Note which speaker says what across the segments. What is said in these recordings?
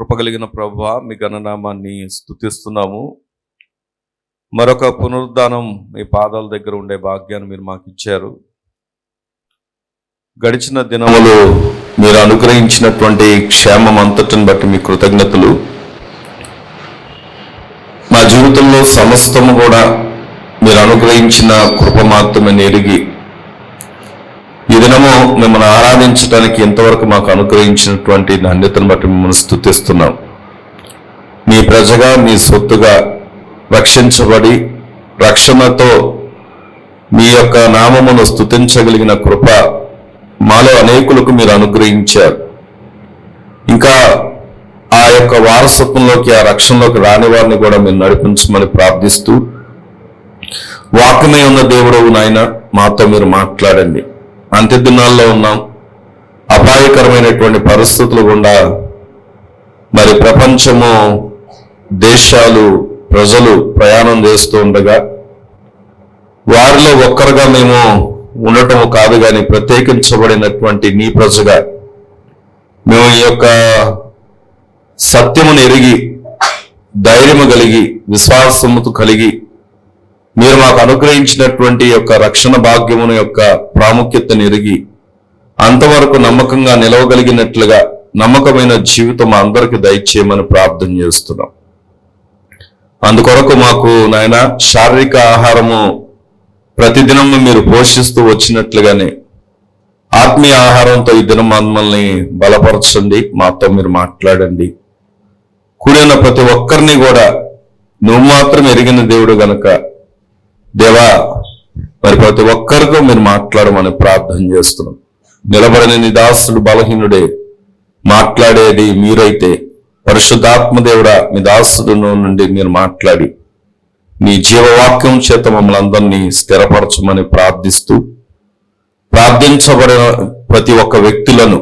Speaker 1: కృప కలిగిన ప్రభువా, మీ ఘననామాన్ని స్తుతిస్తున్నాము. మరొక పునరుద్ధానం మీ పాదాల దగ్గర ఉండే భాగ్యాన్ని మీరు మాకు ఇచ్చారు. గడిచిన దినములు మీరు అనుగ్రహించినటువంటి క్షేమం అంతటిని బట్టి మీ కృతజ్ఞతలు. మా జీవితంలో సమస్తము కూడా మీరు అనుగ్రహించిన కృప మాత్రమే ఎరిగి ఈ దినము మిమ్మల్ని ఆరాధించడానికి ఇంతవరకు మాకు అనుగ్రహించినటువంటి ధన్యతను బట్టి మిమ్మల్ని స్తుతిస్తున్నాం. మీ ప్రజగా, మీ సొత్తుగా రక్షించబడి రక్షణతో మీ యొక్క నామమును స్తుతించగలిగిన కృప మాలో అనేకులకు మీరు అనుగ్రహించారు. ఇంకా ఆ యొక్క వారసత్వంలోకి, ఆ రక్షణలోకి రాని వారిని కూడా మీరు నడిపించమని ప్రార్థిస్తూ, వాక్యమై ఉన్న దేవుడవు నాయన, మాతో మీరు మాట్లాడండి. అంత్య దినాల్లో ఉన్నాం. అపాయకరమైనటువంటి పరిస్థితులు గుండా మరి ప్రపంచము, దేశాలు, ప్రజలు ప్రయాణం చేస్తూ ఉండగా వారిలో ఒక్కరుగా మేము ఉండటము కాదు కానీ ప్రత్యేకించబడినటువంటి నీ ప్రజగా మేము ఈ యొక్క సత్యమును ఎరిగి, ధైర్యము కలిగి, విశ్వాసముతో కలిగి మీరు మాకు అనుగ్రహించినటువంటి యొక్క రక్షణ భాగ్యమును యొక్క ప్రాముఖ్యతను ఎరిగి అంతవరకు నమ్మకంగా నిలవగలిగినట్లుగా నమ్మకమైన జీవితం అందరికీ దయచేయమని ప్రార్థన చేస్తున్నాం. అందుకొరకు మాకు నాయన శారీరక ఆహారము ప్రతిదినము మీరు పోషిస్తూ వచ్చినట్లుగానే ఆత్మీయ ఆహారంతో ఈ దినం మమ్మల్ని బలపరచండి. మాతో మీరు మాట్లాడండి. కూడిన ప్రతి ఒక్కరిని కూడా నువ్వు మాత్రం ఎరిగిన దేవుడు గనక దేవా, మరి ప్రతి ఒక్కరితో మీరు మాట్లాడమని ప్రార్థన చేస్తున్నాం. నిలబడిన నీ దాసుడు బలహీనుడే, మాట్లాడేది మీరైతే పరిశుద్ధాత్మ దేవుడా మీ దాసుడు నుండి మీరు మాట్లాడి మీ జీవవాక్యం చేత మమ్మల్ని అందరినీ స్థిరపరచమని ప్రార్థిస్తూ, ప్రార్థించబడిన ప్రతి ఒక్క వ్యక్తులను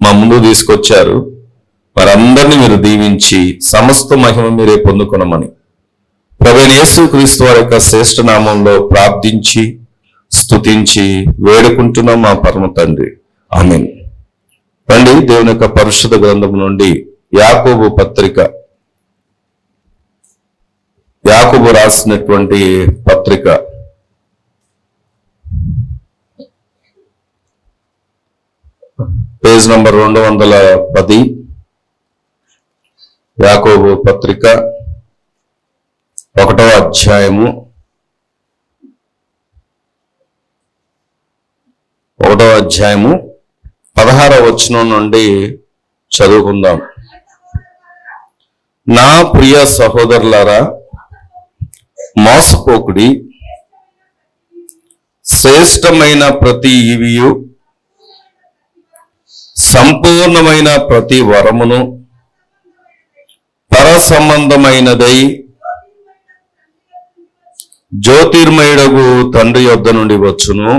Speaker 1: మా ముందు తీసుకొచ్చారు. వారందరినీ మీరు దీవించి సమస్త మహిమ మీరే పొందుకొనమని ప్రభువైన యేసుక్రీస్తు వారి యొక్క శ్రేష్ఠ నామంలో ప్రార్థించి స్తుతించి వేడుకుంటున్నాం మా పరమ తండ్రి. ఆమేన్. రండి, దేవుని యొక్క పరిశుద్ధ గ్రంథం నుండి యాకోబు పత్రిక, యాకోబు రాసినటువంటి పత్రిక పేజ్ నంబర్ 210. యాకోబు పత్రిక 1వ అధ్యాయము 16వ వచనం నుండి చదువుకుందాం. నా ప్రియ సహోదరులారా, మోసపోకుడి. శ్రేష్టమైన ప్రతి ఈవియు, సంపూర్ణమైన ప్రతి వరమును పర సంబంధమైనదై జ్యోతిర్మయుడగు తండ్రి యొద్ద నుండి వచ్చును.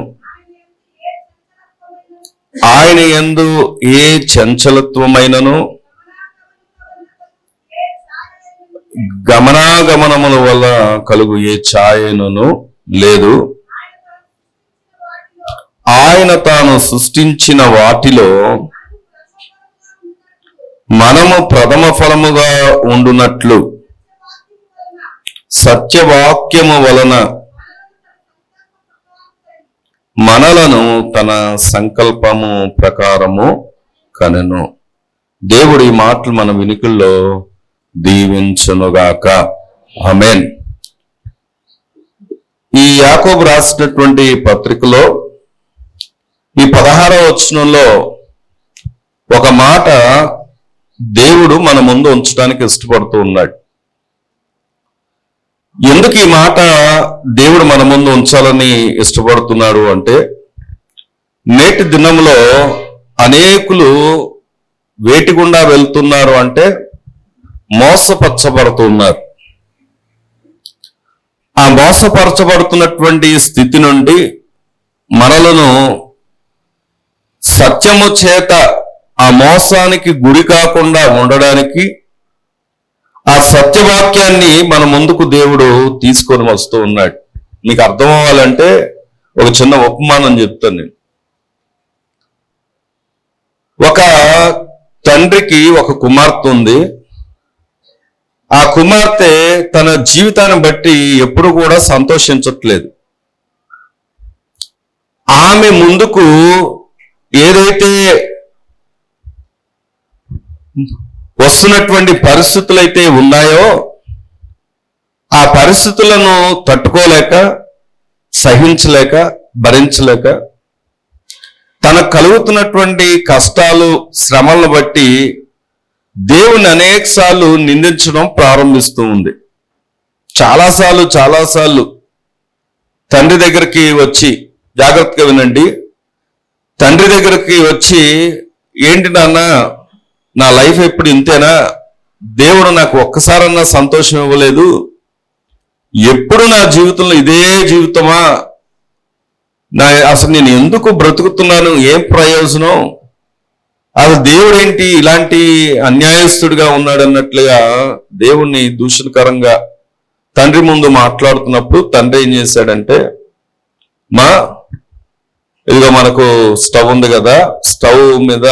Speaker 1: ఆయన యందు ఏ చంచలత్వమైనను గమనాగమనముల వల్ల కలుగు ఏ ఛాయను లేదు. ఆయన తాను సృష్టించిన వాటిలో మనము ప్రథమ ఫలముగా ఉండునట్లు సత్యవాక్యము వలన మనలను తన సంకల్పము ప్రకారము కనెను. దేవుడి మాటలు మన వినికిల్లో దీవించునుగాక. ఆమేన్. ఈ యాకోబు రాసినటువంటి పత్రికలో ఈ 16వ వచనంలో ఒక మాట దేవుడు మన ముందు ఉంచడానికి ఇష్టపడుతూ ఉన్నాడు. ఎందుకు ఈ మాట దేవుడు మన ముందు ఉంచాలని ఇష్టపడుతున్నాడు అంటే, నేటి దినంలో అనేకులు వేటి గుండా వెళ్తున్నారు అంటే మోసపరచబడుతున్నారు. ఆ మోసపరచబడుతున్నటువంటి స్థితి నుండి మనలను సత్యము చేత ఆ మోసానికి గురి కాకుండా ఉండడానికి ఆ సత్యవాక్యాన్ని మన ముందుకు దేవుడు తీసుకొని వస్తూ ఉన్నాడు. మీకు అర్థం అవ్వాలంటే ఒక చిన్న ఉపమానం చెప్తాను నేను. ఒక తండ్రికి ఒక కుమార్తె ఉంది. ఆ కుమార్తె తన జీవితాన్ని బట్టి ఎప్పుడు కూడా సంతోషించట్లేదు. ఆమె ముందుకు ఏదైతే వస్తున్నటువంటి పరిస్థితులైతే ఉన్నాయో ఆ పరిస్థితులను తట్టుకోలేక, సహించలేక, భరించలేక తనకు కలుగుతున్నటువంటి కష్టాలు, శ్రమలను బట్టి దేవుని అనేకసార్లు నిందించడం ప్రారంభిస్తూ ఉంది. చాలాసార్లు తండ్రి దగ్గరికి వచ్చి, జాగ్రత్తగా వినండి, తండ్రి దగ్గరికి వచ్చి, ఏంటి నాన్న నా లైఫ్ ఎప్పుడు ఇంతేనా, దేవుడు నాకు ఒక్కసారన్నా సంతోషం ఇవ్వలేదు, ఎప్పుడు నా జీవితంలో ఇదే జీవితమా, అసలు నేను ఎందుకు బ్రతుకుతున్నాను, ఏం ప్రయోజనం, అది దేవుడేంటి ఇలాంటి అన్యాయస్తుడిగా ఉన్నాడు అన్నట్లుగా దేవుణ్ణి దూషణకరంగా తండ్రి ముందు మాట్లాడుతున్నప్పుడు తండ్రి ఏం చేశాడంటే, ఇదిగో మనకు స్టవ్ ఉంది కదా, స్టవ్ మీద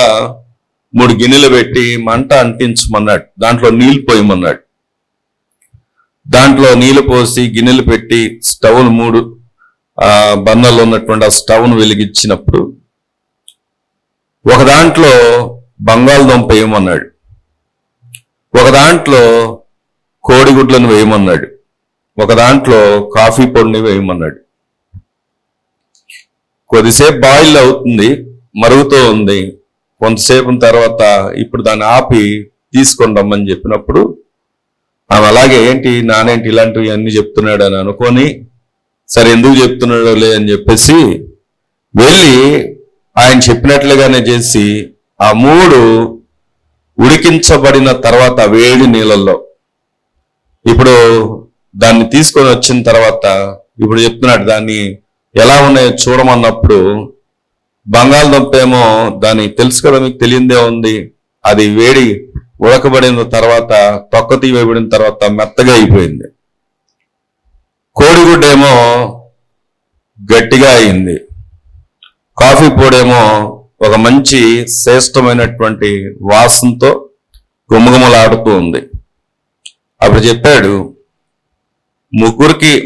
Speaker 1: 3 గిన్నెలు పెట్టి మంట అంటించమన్నాడు, దాంట్లో నీళ్లు పోయమన్నాడు. దాంట్లో నీళ్లు పోసి గిన్నెలు పెట్టి స్టవ్ను 3 బన్నలు ఉన్నటువంటి ఆ స్టవ్ను వెలిగించినప్పుడు ఒక దాంట్లో బంగాళదుంప వేయమన్నాడు, ఒక దాంట్లో కోడిగుడ్లను వేయమన్నాడు, ఒక దాంట్లో కాఫీ పొడిని వేయమన్నాడు. కొద్దిసేపు బాయిల్ అవుతుంది, మరుగుతూ ఉంది. కొంతసేపు తర్వాత ఇప్పుడు దాన్ని ఆపి తీసుకొని రమ్మని చెప్పినప్పుడు ఆమె అలాగే ఏంటి నానేంటి ఇలాంటివి అన్ని చెప్తున్నాడు అని అనుకొని, సరే ఎందుకు చెప్తున్నాడో లే అని చెప్పేసి వెళ్ళి ఆయన చెప్పినట్లుగానే చేసి ఆ 3 ఉడికించబడిన తర్వాత వేడి నీళ్ళల్లో ఇప్పుడు దాన్ని తీసుకొని వచ్చిన తర్వాత ఇప్పుడు చెప్తున్నాడు దాన్ని ఎలా ఉన్నాయో చూడమన్నప్పుడు బంగాళదుంప ఏమో దాని తెలుసు కదా, మీకు తెలియందే ఉంది, అది వేడి ఉడకబడిన తర్వాత తొక్క తీయబడిన తర్వాత మెత్తగా అయిపోయింది. కోడిగుడ్డేమో గట్టిగా అయింది, కాఫీ పొడేమో ఒక మంచి శ్రేష్టమైనటువంటి వాసనతో గుమగుమలాడుతూ ఉంది. అప్పుడు చెప్పాడు,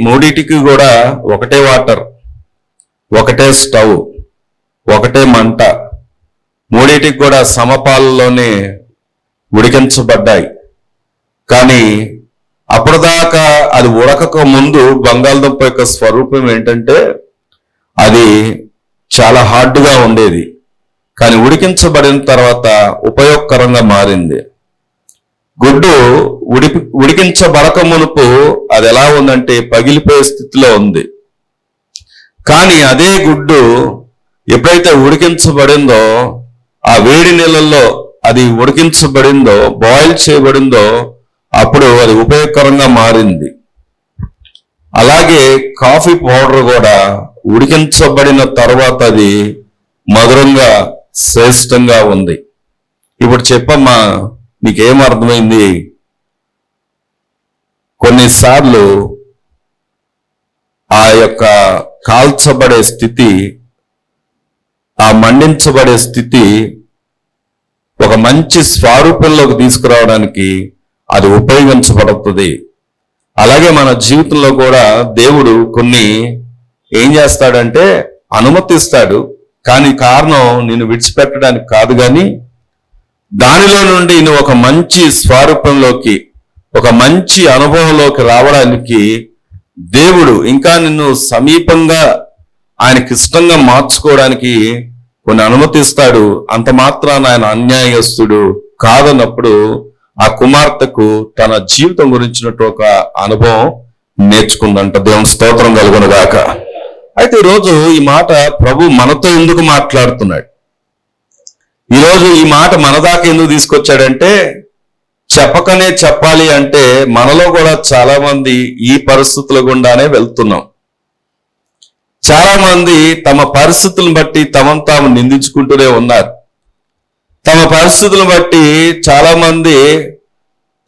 Speaker 1: మూడిటికి కూడా ఒకటే వాటర్, ఒకటే స్టవ్, ఒకటే మంట, మూడిటికి కూడా సమపాలలోనే ఉడికించబడ్డాయి. కానీ అప్పటిదాకా అది ఉడకక ముందు బంగాళదుంప యొక్క స్వరూపం ఏంటంటే అది చాలా హార్డ్గా ఉండేది, కానీ ఉడికించబడిన తర్వాత ఉపయోగకరంగా మారింది. గుడ్డు ఉడికించబడక మునుపు అది ఎలా ఉందంటే పగిలిపోయే స్థితిలో ఉంది. కానీ అదే గుడ్డు ఎప్పుడైతే ఉడికించబడిందో, ఆ వేడి నీళ్ళల్లో అది ఉడికించబడిందో, బాయిల్ చేయబడిందో, అప్పుడు అది ఉపయోగకరంగా మారింది. అలాగే కాఫీ పౌడర్ కూడా ఉడికించబడిన తర్వాత అది మధురంగా శ్రేష్టంగా ఉంది. ఇప్పుడు చెప్పమ్మా నీకేం అర్థమైంది? కొన్నిసార్లు ఆ యొక్క కాల్చబడే స్థితి, ఆ మండించబడే స్థితి ఒక మంచి స్వరూపంలోకి తీసుకురావడానికి అది ఉపయోగించబడుతుంది. అలాగే మన జీవితంలో కూడా దేవుడు కొన్ని ఏం చేస్తాడంటే అనుమతిస్తాడు, కానీ కారణం నిన్ను విడిచిపెట్టడానికి కాదు, కానీ దానిలో నుండి నువ్వు ఒక మంచి స్వరూపంలోకి, ఒక మంచి అనుభవంలోకి రావడానికి దేవుడు ఇంకా నిన్ను సమీపంగా ఆయనకి ఇష్టంగా మార్చుకోవడానికి కొన్ని అనుమతిస్తాడు. అంత మాత్రాన ఆయన అన్యాయస్తుడు కాదన్నప్పుడు ఆ కుమార్తెకు తన జీవితం గురించినట్టు ఒక అనుభవం నేర్చుకుందంట. దేవుని స్తోత్రం కలుగును గాక. అయితే ఈరోజు ఈ మాట ప్రభు మనతో ఎందుకు మాట్లాడుతున్నాడు? ఈరోజు ఈ మాట మన దాకా ఎందుకు తీసుకొచ్చాడంటే, చెప్పకనే చెప్పాలి అంటే మనలో కూడా చాలా మంది ఈ పరిస్థితుల గుండానే వెళ్తున్నాం. చాలా మంది తమ పరిస్థితులను బట్టి తమను తాము నిందించుకుంటూనే ఉన్నారు. తమ పరిస్థితులను బట్టి చాలా మంది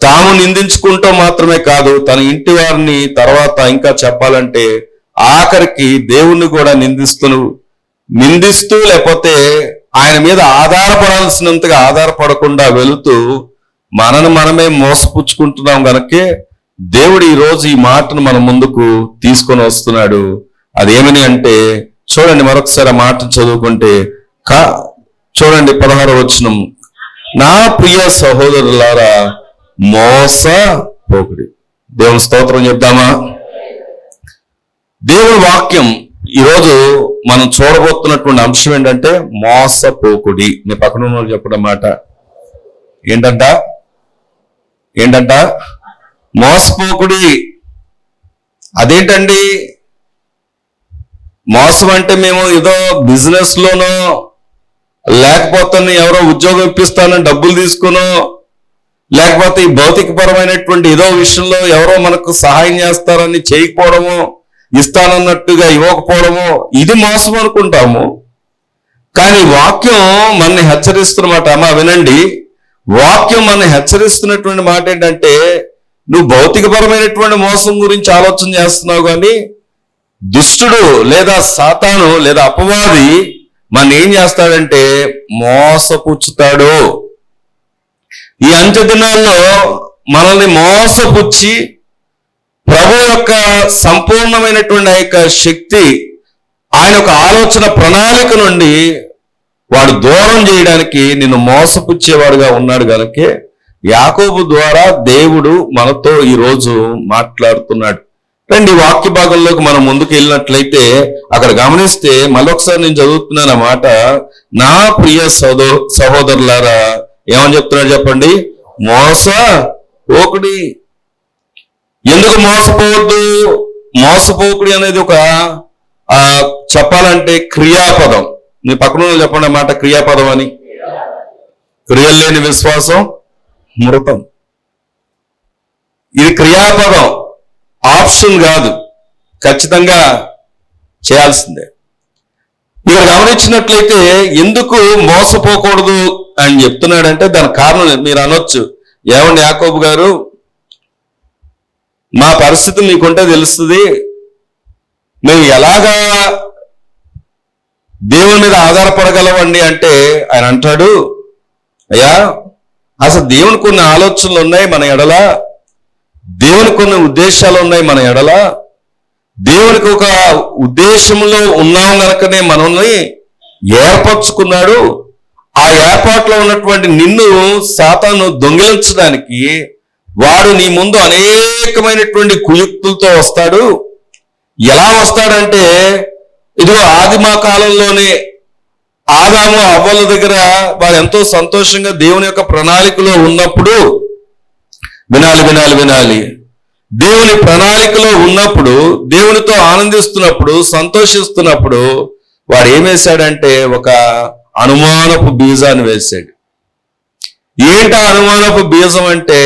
Speaker 1: తాము నిందించుకుంటూ మాత్రమే కాదు, తన ఇంటి వారిని, తర్వాత ఇంకా చెప్పాలంటే ఆఖరికి దేవుణ్ణి కూడా నిందిస్తూ లేకపోతే ఆయన మీద ఆధారపడాల్సినంతగా ఆధారపడకుండా వెళుతూ మనను మనమే మోసపుచ్చుకుంటున్నాం గనకే దేవుడు ఈ రోజు ఈ మాటను మన ముందుకు తీసుకొని వస్తున్నాడు. అదేమని అంటే చూడండి, మరొకసారి ఆ మాటను చదువుకుంటే చూడండి 16వ వచనం, నా ప్రియ సహోదరులారా మోసపోకుడి. దేవుని స్తోత్రం చెప్దామా? దేవుని వాక్యం ఈరోజు మనం చూడబోతున్నటువంటి అంశం ఏంటంటే మోసపోకుడి. నీ పక్కన ఉన్న చెప్పడం మాట ఏంటంట మోసపోకుడి. అదేంటండి మోసం అంటే? మేము ఏదో బిజినెస్ లోనో లేకపోతే ఎవరో ఉద్యోగం ఇప్పిస్తానని డబ్బులు తీసుకునో లేకపోతే ఈ భౌతికపరమైనటువంటి ఏదో విషయంలో ఎవరో మనకు సహాయం చేస్తారని చేయకపోవడము, ఇస్తానన్నట్టుగా ఇవ్వకపోవడము, ఇది మోసం అనుకుంటాము. కానీ వాక్యం మనని హెచ్చరిస్తున్నమాట. అమ్మా వినండి, వాక్యం మనని హెచ్చరిస్తున్నటువంటి మాట ఏంటంటే, నువ్వు భౌతికపరమైనటువంటి మోసం గురించి ఆలోచన చేస్తున్నావు, కానీ దుష్టుడు లేదా సాతాను లేదా అపవాది మన ఏం చేస్తాడంటే మోసపుచ్చుతాడు. ఈ అంత్య దినాల్లో మనల్ని మోసపుచ్చి ప్రభు యొక్క సంపూర్ణమైనటువంటి ఆ యొక్క శక్తి, ఆయన యొక్క ఆలోచన ప్రణాళిక నుండి వాడు దూరం చేయడానికి నిన్ను మోసపుచ్చేవాడుగా ఉన్నాడు కనుకే యాకోబు ద్వారా దేవుడు మనతో ఈరోజు మాట్లాడుతున్నాడు. రండి వాక్య భాగంలోకి మనం ముందుకు వెళ్ళినట్లయితే అక్కడ గమనిస్తే మళ్ళొకసారి నేను చదువుతున్నాను ఆ మాట, నా ప్రియ సహోదరులారా ఏమని చెప్తున్నాడు చెప్పండి? మోసపోకుడి. ఎందుకు మోసపోవద్దు? మోసపోకుడి అనేది ఒక చెప్పాలంటే క్రియాపదం. నీ పక్కన చెప్పండి మాట క్రియాపదం అని. క్రియలు లేని విశ్వాసం మృతం. ఇది క్రియాపదం, ఆప్షన్ కాదు, ఖచ్చితంగా చేయాల్సిందే. ఇక్కడ గమనించినట్లయితే ఎందుకు మోసపోకూడదు అని చెప్తున్నాడంటే దానికి కారణం మీరు అనొచ్చు, ఏమండి యాకోబు గారు మా పరిస్థితి మీకుంటే తెలుస్తుంది, మేము ఎలాగా దేవుని మీద ఆధారపడగలవండి అంటే ఆయన అంటాడు, అయ్యా అసలు దేవుని కొన్ని ఆలోచనలు ఉన్నాయి మన ఎడల, దేవుని కొన్ని ఉద్దేశాలు ఉన్నాయి మన ఎడల, దేవునికి ఒక ఉద్దేశంలో ఉన్నాం కనుకనే మనల్ని ఏర్పరచుకున్నాడు. ఆ ఏర్పాట్లో ఉన్నటువంటి నిన్ను సాతాను దొంగిలించడానికి వాడు నీ ముందు అనేకమైనటువంటి కుయుక్తులతో వస్తాడు. ఎలా వస్తాడంటే, ఇదిగో ఆదిమ కాలంలోనే ఆదాము అవ్వల దగ్గర వారు ఎంతో సంతోషంగా దేవుని యొక్క ప్రణాళికలో ఉన్నప్పుడు, వినాలి, దేవుని ప్రణాళికలో ఉన్నప్పుడు, దేవునితో ఆనందిస్తున్నప్పుడు, సంతోషిస్తున్నప్పుడు వాడు ఏం వేశాడంటే ఒక అనుమానపు బీజాన్ని వేశాడు. ఏంటి అనుమానపు బీజం అంటే,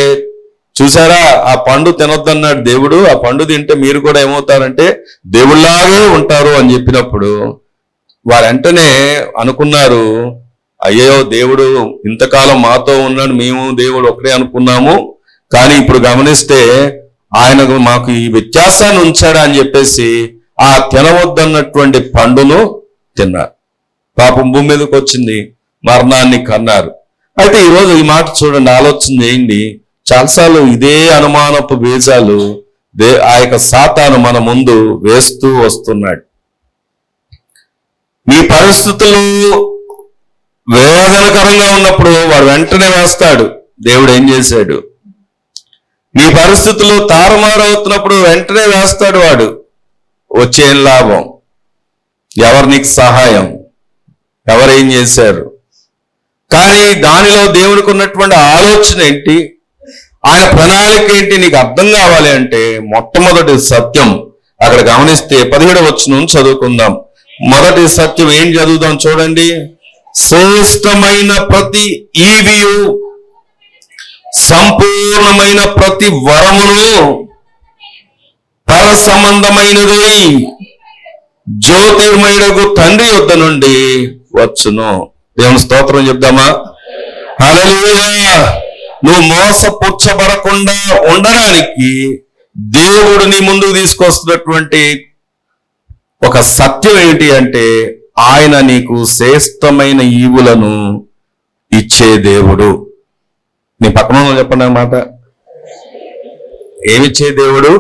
Speaker 1: చూసారా ఆ పండు తినొద్దన్నాడు దేవుడు, ఆ పండు తింటే మీరు కూడా ఏమవుతారంటే దేవుళ్ళలాగే ఉంటారు అని చెప్పినప్పుడు వారు వెంటనే అనుకున్నారు, అయ్యో దేవుడు ఇంతకాలం మాతో ఉన్నాడు, మేము దేవుడు ఒకటే అనుకున్నాము, కానీ ఇప్పుడు గమనిస్తే ఆయన మాకు ఈ వ్యత్యాసాన్ని ఉంచాడా అని చెప్పేసి ఆ తినవద్దన్నటువంటి పండును తిన్నారు. పాపం భూమి మీదకి వచ్చింది, మరణాన్ని కన్నారు. అయితే ఈరోజు ఈ మాట చూడండి, ఆలోచన చేయండి. చాలాసార్లు ఇదే అనుమానపు బీజాలు ఆ యొక్క సాతాను మన ముందు వేస్తూ వస్తున్నాడు. మీ పరిస్థితులు వేదనకరంగా ఉన్నప్పుడు వాడు వెంటనే వేస్తాడు. దేవుడు ఏం చేశాడు? మీ పరిస్థితులు తారుమారు అవుతున్నప్పుడు వెంటనే వేస్తాడు వాడు. వచ్చేం లాభం? ఎవరు నీకు సహాయం? ఎవరేం చేశారు? కానీ దానిలో దేవుడికి ఉన్నటువంటి ఆలోచన ఏంటి, ఆయన ప్రణాళిక ఏంటి నీకు అర్థం కావాలి అంటే మొట్టమొదటి సత్యం అక్కడ గమనిస్తే 17వ వచనం చదువుకుందాం. మొదటి సత్యం ఏం చదువుదాం చూడండి. శ్రేష్టమైన ప్రతి ఈవియు సంపూర్ణమైన ప్రతి వరమును పర సంబంధమైనది జ్యోతిర్మయుడగు తండ్రి యొద్ద నుండి వచ్చును. దేవుని స్తోత్రం చెప్దామా? హల్లెలూయా. నువ్వు మోసపుచ్చబడకుండా ఉండడానికి దేవుడు నీ ముందుకు తీసుకొస్తున్నటువంటి ఒక సత్యం ఏంటి అంటే, ఆయన నీకు శ్రేష్టమైన ఈవులను ఇచ్చే దేవుడు. నీ పక్కన చెప్పండి అన్నమాట. ఏమిచ్చే దేవుడు?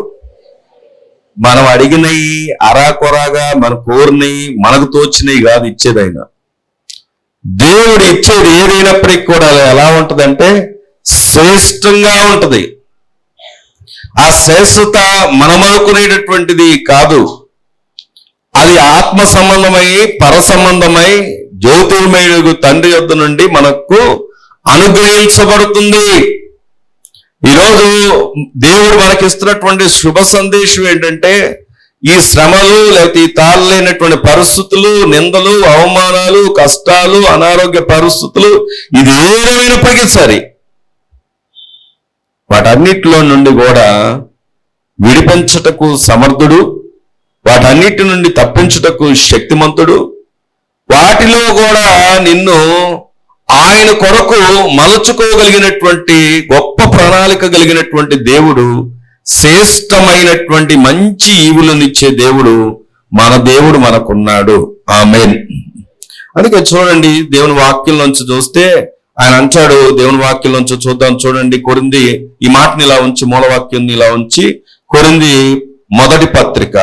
Speaker 1: మనం అడిగినవి అరాకొరాగా మన కోరినవి మనకు తోచినవి కాదు ఇచ్చేది. ఆయన దేవుడు ఇచ్చేది ఏదైనప్పటికీ కూడా ఎలా ఉంటదంటే శ్రేష్టంగా ఉంటది. ఆ శ్రేష్టత మనం అనుకునేటటువంటిది కాదు. అది ఆత్మ సంబంధమై పర సంబంధమై జ్యోతిర్మయుడు తండ్రి యొద్ద నుండి మనకు అనుగ్రహించబడుతుంది. ఈరోజు దేవుడు మనకిస్తున్నటువంటి శుభ సందేశం ఏంటంటే ఈ శ్రమలు లేకపోతే ఈ తాళలేనటువంటి పరిస్థితులు, నిందలు, అవమానాలు, కష్టాలు, అనారోగ్య పరిస్థితులు ఇది ఏమైనప్పటికీ సరే వాటన్నిటిలో నుండి కూడా విడిపించుటకు సమర్థుడు, వాటన్నిటి నుండి తప్పించుటకు శక్తిమంతుడు. వాటిలో కూడా నిన్ను ఆయన కొరకు మలుచుకోగలిగినటువంటి గొప్ప ప్రణాళిక కలిగినటువంటి దేవుడు, శ్రేష్టమైనటువంటి మంచి ఈవులనిచ్చే దేవుడు మన దేవుడు మనకున్నాడు. ఆమేన్. అందుకే చూడండి, దేవుని వాక్యంలోంచి చూస్తే ఆయన అంటాడు, దేవుని వాక్యంలోంచి చూద్దాం. చూడండి, కొరింథీ ఈ మాటని ఇలా ఉంచి, మూలవాక్యాన్ని ఇలా ఉంచి, కొరింథీ మొదటి పత్రిక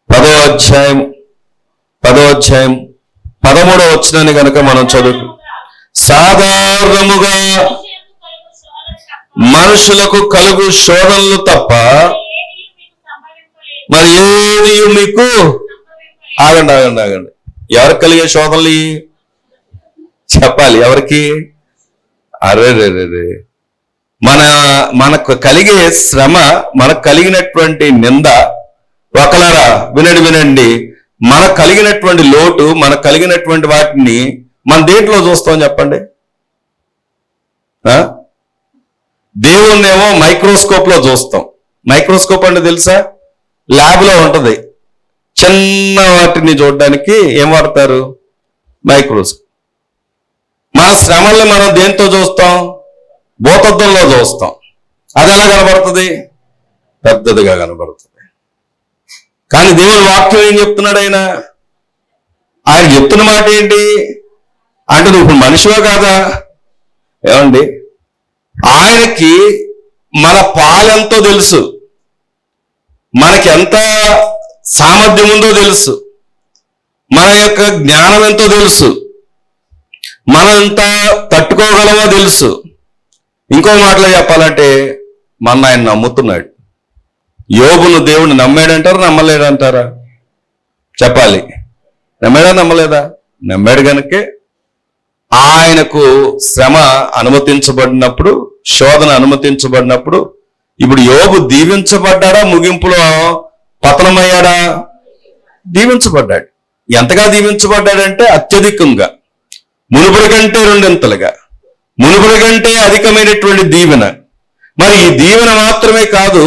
Speaker 1: 10వ అధ్యాయం 13వ వచనాన్ని కనుక మనం చదువు. సాధారణముగా మనుషులకు కలుగు శోధనలు తప్ప మరి ఏది మీకు ఆగండి. ఎవరికి కలిగే శోధనలు చెప్పాలి? ఎవరికి? అరే మనకు కలిగే శ్రమ, మనకు కలిగినటువంటి నింద, ఒకలారా వినండి, మనకు కలిగినటువంటి లోటు, మనకు కలిగినటువంటి వాటిని మన దేంట్లో చూస్తాం చెప్పండి? దేవుణ్ణేమో మైక్రోస్కోప్ లో చూస్తాం. మైక్రోస్కోప్ అంటే తెలుసా? ల్యాబ్ లో ఉంటది. చిన్న వాటిని చూడడానికి ఏం వాడతారు? మైక్రోస్కోప్. మన శ్రమల్ని మనం దేంతో చూస్తాం? భూతద్దంలో చూస్తాం. అది ఎలా కనబడుతుంది? పెద్దదిగా కనబడుతుంది. కానీ దేవుని వాక్యం ఏం చెప్తున్నాడు? ఆయన చెప్తున్న మాట ఏంటి అంటే, నువ్వు ఇప్పుడు మనిషివా కాదా? ఏమండి, ఆయనకి మన పాలెంతో తెలుసు, మనకి ఎంత సామర్థ్యం ఉందో తెలుసు, మన యొక్క జ్ఞానం ఎంతో తెలుసు, మనం ఎంత తట్టుకోగలమో తెలుసు. ఇంకో మాటలో చెప్పాలంటే మన ఆయన నమ్ముతున్నాడు. యోబును దేవుడిని నమ్మాడంటారా నమ్మలేడంటారా? చెప్పాలి. నమ్మాడా నమ్మలేదా? నమ్మాడు కనుకే ఆయనకు శ్రమ అనుమతించబడినప్పుడు, శోధన అనుమతించబడినప్పుడు, ఇప్పుడు యోబు దీవించబడ్డాడా? ముగింపులో పతనమయ్యాడా? దీవించబడ్డాడు. ఎంతగా దీవించబడ్డాడంటే అత్యధికంగా, మునుపుడి కంటే రెండింతలుగా, మునుపుడి కంటే అధికమైనటువంటి దీవెన. మరి ఈ దీవెన మాత్రమే కాదు,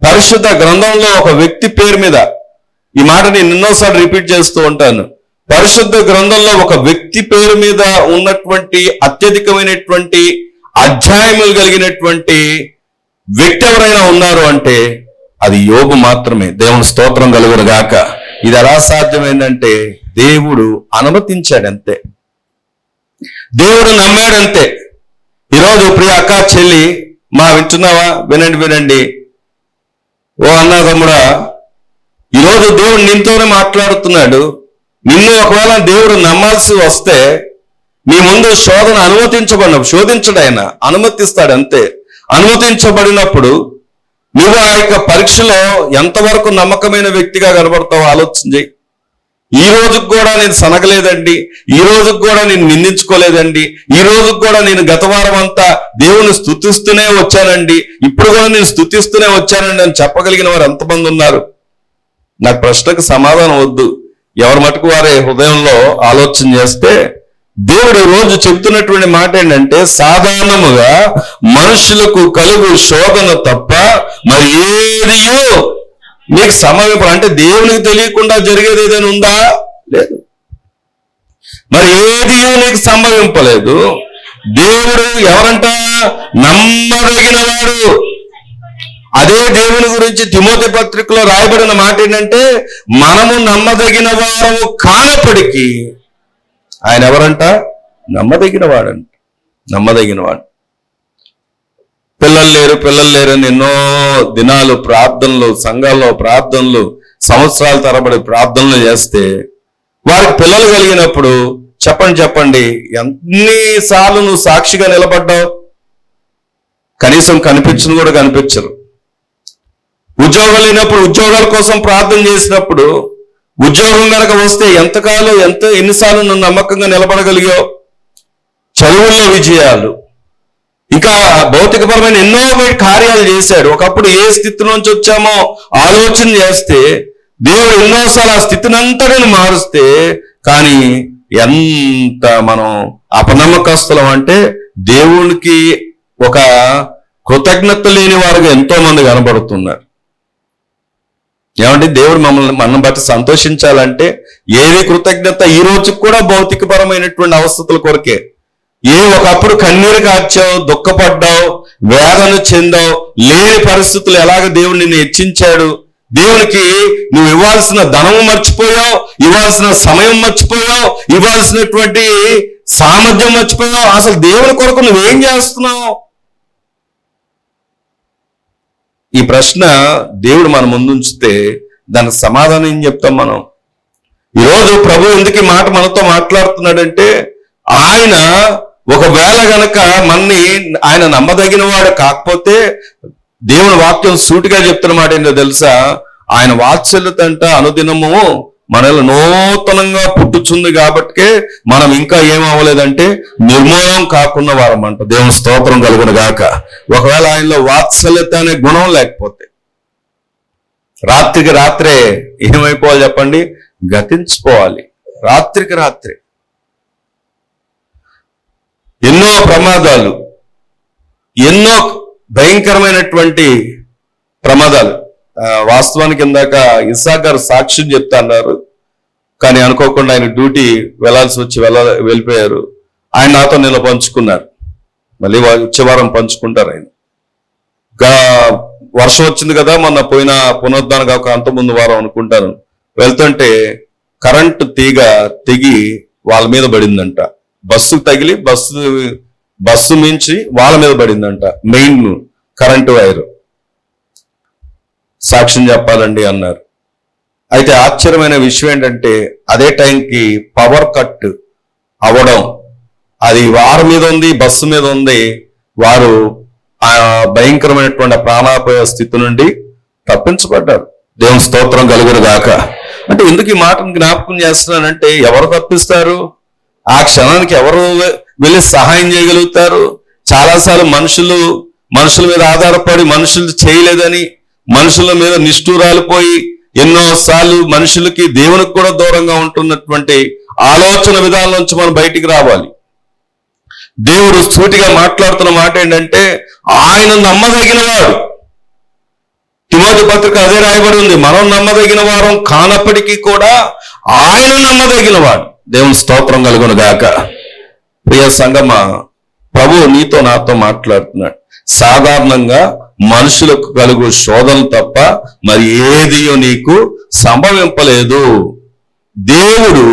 Speaker 1: పరిశుద్ధ గ్రంథంలో ఒక వ్యక్తి పేరు మీద, ఈ మాట నేను ఎన్నోసార్లు రిపీట్ చేస్తూ ఉంటాను, పరిశుద్ధ గ్రంథంలో ఒక వ్యక్తి పేరు మీద ఉన్నటువంటి అత్యధికమైనటువంటి అధ్యాయములు కలిగినటువంటి వ్యక్తి ఎవరైనా ఉన్నారు అంటే అది యోబు మాత్రమే. దేవుని స్తోత్రం కలుగును గాక. ఇది ఎలా సాధ్యమైందంటే దేవుడు అనుమతించాడంతే, దేవుడు నమ్మాడంతే. ఈరోజు ప్రియ అక్క చెల్లి మా వింటున్నావా? వినండి. ఓ అన్నా తమ్ముడా, ఈరోజు దేవుడు నీతోనే మాట్లాడుతున్నాడు. నిన్ను ఒకవేళ దేవుడు నమ్మాల్సి వస్తే నీ ముందు శోధన అనుమతించబడినప్పుడు, శోధించడు ఆయన, అనుమతిస్తాడు అంతే. అనుమతించబడినప్పుడు నువ్వు ఆ యొక్క పరీక్షలో ఎంతవరకు నమ్మకమైన వ్యక్తిగా కనబడతావో ఆలోచన చేయి. ఈ రోజుకు కూడా నేను సనగలేదండి, ఈ రోజుకు కూడా నేను నిందించుకోలేదండి, ఈ రోజుకు కూడా నేను గత వారం అంతా దేవుని స్తుతిస్తూనే వచ్చానండి, ఇప్పుడు కూడా నేను స్తుతిస్తూనే వచ్చానండి అని చెప్పగలిగిన వారు ఎంతమంది ఉన్నారు? నాకు ప్రశ్నకు సమాధానం వద్దు, ఎవరి మటుకు వారే హృదయంలో ఆలోచన చేస్తే. దేవుడు రోజు చెప్తున్నటువంటి మాట ఏంటంటే, సాధారణముగా మనుషులకు కలుగు శోధన తప్ప మరి ఏదియో నీకు సమయం అంటే దేవునికి తెలియకుండా జరిగేది ఏదైనా ఉందా? లేదు. మరి ఏది నీకు సంభవింపలేదు. దేవుడు ఎవరంట? నమ్మదగిన వాడు. అదే దేవుని గురించి తిమోతి పత్రికలో రాయబడిన మాట ఏంటంటే, మనము నమ్మదగిన వారము కానప్పటికీ ఆయన ఎవరంట? నమ్మదగినవాడంట, నమ్మదగినవాడు. పిల్లలు లేరు అని ఎన్నో దినాలు ప్రార్థనలు, సంఘాల్లో ప్రార్థనలు, సంవత్సరాల తరబడి ప్రార్థనలు చేస్తే వారికి పిల్లలు కలిగినప్పుడు చెప్పండి ఎన్నిసార్లు నువ్వు సాక్షిగా నిలబడ్డావు? కనీసం కనిపించరు. ఉద్యోగం లేనప్పుడు ఉద్యోగాల కోసం ప్రార్థన చేసినప్పుడు ఉద్యోగం కనుక వస్తే ఎన్నిసార్లు నువ్వు నమ్మకంగా నిలబడగలిగావు? చదువుల్లో విజయాలు, ఇంకా భౌతికపరమైన ఎన్నో కార్యాలు చేశాడు. ఒకప్పుడు ఏ స్థితి నుంచి వచ్చామో ఆలోచన చేస్తే దేవుడు ఎన్నోసార్లు ఆ స్థితిని అంతటిని మారుస్తే, కానీ ఎంత మనం అపనమ్మకస్తులం అంటే దేవునికి ఒక కృతజ్ఞత లేని వారుగా ఎంతో మంది కనబడుతున్నారు. ఏమంటే దేవుడు మనం బట్టి సంతోషించాలంటే ఏది కృతజ్ఞత? ఈ రోజు కూడా భౌతికపరమైనటువంటి అవస్థల కొరకే. ఒకప్పుడు కన్నీరు కార్చావు, దుఃఖపడ్డావు, వేదన చెందావు, లేని పరిస్థితులు ఎలాగ దేవుడు నిన్ను హెచ్చించాడు. దేవునికి నువ్వు ఇవ్వాల్సిన ధనము మర్చిపోయావు, ఇవ్వాల్సిన సమయం మర్చిపోయావు, ఇవ్వాల్సినటువంటి సామర్థ్యం మర్చిపోయావు. అసలు దేవుని కొరకు నువ్వేం చేస్తున్నావు? ఈ ప్రశ్న దేవుడు మన ముందుంచితే దానికి సమాధానం ఏం చెప్తాం మనం? ఈరోజు ప్రభు ఎందుకు ఈ మాట మనతో మాట్లాడుతున్నాడంటే, ఆయన ఒకవేళ గనక ఆయన నమ్మదగిన వాడు కాకపోతే, దేవుని వాక్యం సూటిగా చెప్తున్న మాట ఏంటో తెలుసా? ఆయన వాత్సల్యత అంట అనుదినము మనలో నూతనంగా పుట్టుచుంది కాబట్టి మనం ఇంకా ఏమవ్వలేదంటే నిర్మూలం కాకుండా వారమంట. దేవుని స్తోత్రం కలుగును గాక. ఒకవేళ ఆయనలో వాత్సల్యత అనే గుణం లేకపోతే రాత్రికి రాత్రే ఏమైపోవాలి చెప్పండి? గతించిపోవాలి. రాత్రికి రాత్రే ఎన్నో ప్రమాదాలు, ఎన్నో భయంకరమైనటువంటి ప్రమాదాలు. వాస్తవానికి ఇందాక ఇస్సాక్ గారు సాక్ష్యం చెప్తా అన్నారు, కానీ అనుకోకుండా ఆయన డ్యూటీ వెళ్లాల్సి వచ్చి వెళ్ళిపోయారు. ఆయన నాతో నిన్న పంచుకున్నారు, మళ్ళీ వచ్చే వారం పంచుకుంటారు. ఆయన వర్షం వచ్చింది కదా మొన్న, పోయిన పునరుద్ధానం కాక అంత ముందు వారం అనుకుంటాను, వెళ్తుంటే కరెంటు తీగ తెగి వాళ్ళ మీద పడిందంట. బస్సుకు తగిలి బస్సు మించి వాళ్ళ మీద పడిందంట, మెయిన్ కరెంటు వైరు. సాక్ష్యం చెప్పాలండి అన్నారు. అయితే ఆశ్చర్యమైన విషయం ఏంటంటే అదే టైంకి పవర్ కట్ అవ్వడం, అది వారి మీద ఉంది, బస్సు మీద ఉంది. వారు ఆ భయంకరమైనటువంటి ప్రాణాపాయ స్థితి నుండి తప్పించబడ్డారు. దేవుని స్తోత్రం కలుగును గాక. అంటే ఎందుకు ఈ మాటను జ్ఞాపకం చేస్తున్నానంటే, ఎవరు తప్పిస్తారు? ఆ క్షణానికి ఎవరు వెళ్ళి సహాయం చేయగలుగుతారు? చాలాసార్లు మనుషుల మీద ఆధారపడి మనుషులు చేయలేదని మనుషుల మీద నిష్ఠూరాలు పోయి ఎన్నోసార్లు మనుషులకి దేవునికి కూడా దూరంగా ఉంటున్నటువంటి ఆలోచన విధానం నుంచి మనం బయటికి రావాలి. దేవుడు సూటిగా మాట్లాడుతున్న మాట ఏంటంటే, ఆయన నమ్మదగిన వాడు. తిమోతి పత్రిక అదే రాయబడి ఉంది, మనం నమ్మదగిన వారం కానప్పటికీ కూడా ఆయన నమ్మదగిన వాడు. దేవుని స్తోత్రం కలుగును గాక. ప్రియ సంగమా, ప్రభు నీతో నాతో మాట్లాడుతున్నాడు. సాధారణంగా మనుషులకు కలుగు శోధనలు తప్ప మరి ఏదియో నీకు సంభవింపలేదు. దేవుడు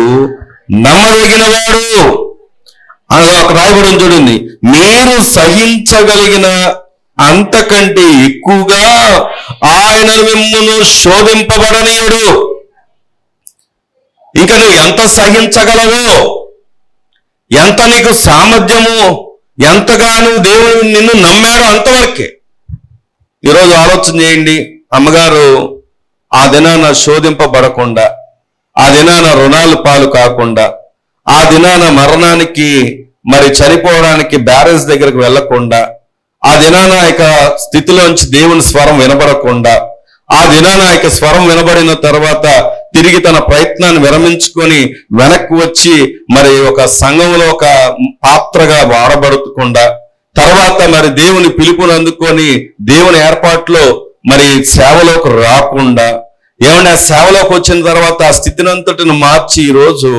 Speaker 1: నమ్మదగిన వాడు అని ఒక రాయబడి చూడండి, మీరు సహించగలిగిన అంతకంటే ఎక్కువగా ఆయన మిమ్మును శోధింపబడనీయుడు. ఇంకా నువ్వు ఎంత సహించగలవో, ఎంత నీకు సామర్థ్యమో, ఎంతగా నువ్వు దేవుడు నిన్ను నమ్మాడో అంతవరకే. ఈరోజు ఆలోచన చేయండి, అమ్మగారు ఆ దినాన శోధింపబడకుండా, ఆ దినాన రుణాలు పాలు కాకుండా, ఆ దినాన మరణానికి మరి చనిపోవడానికి బ్యారేజ్ దగ్గరకు వెళ్లకుండా, ఆ దినాన ఇక స్థితిలోంచి దేవుని స్వరం వినబడకుండా, ఆ దినాన ఇక స్వరం వినబడిన తర్వాత తిరిగి తన ప్రయత్నాన్ని విరమించుకొని వెనక్కి వచ్చి మరి ఒక సంఘంలో ఒక పాత్రగా వాడబడుకుండా, తర్వాత మరి దేవుని పిలుపుని అందుకొని దేవుని ఏర్పాట్లో మరి సేవలోకి రాకుండా, ఏమన్నా సేవలోకి వచ్చిన తర్వాత ఆ స్థితిని అంతటిని మార్చి ఈరోజు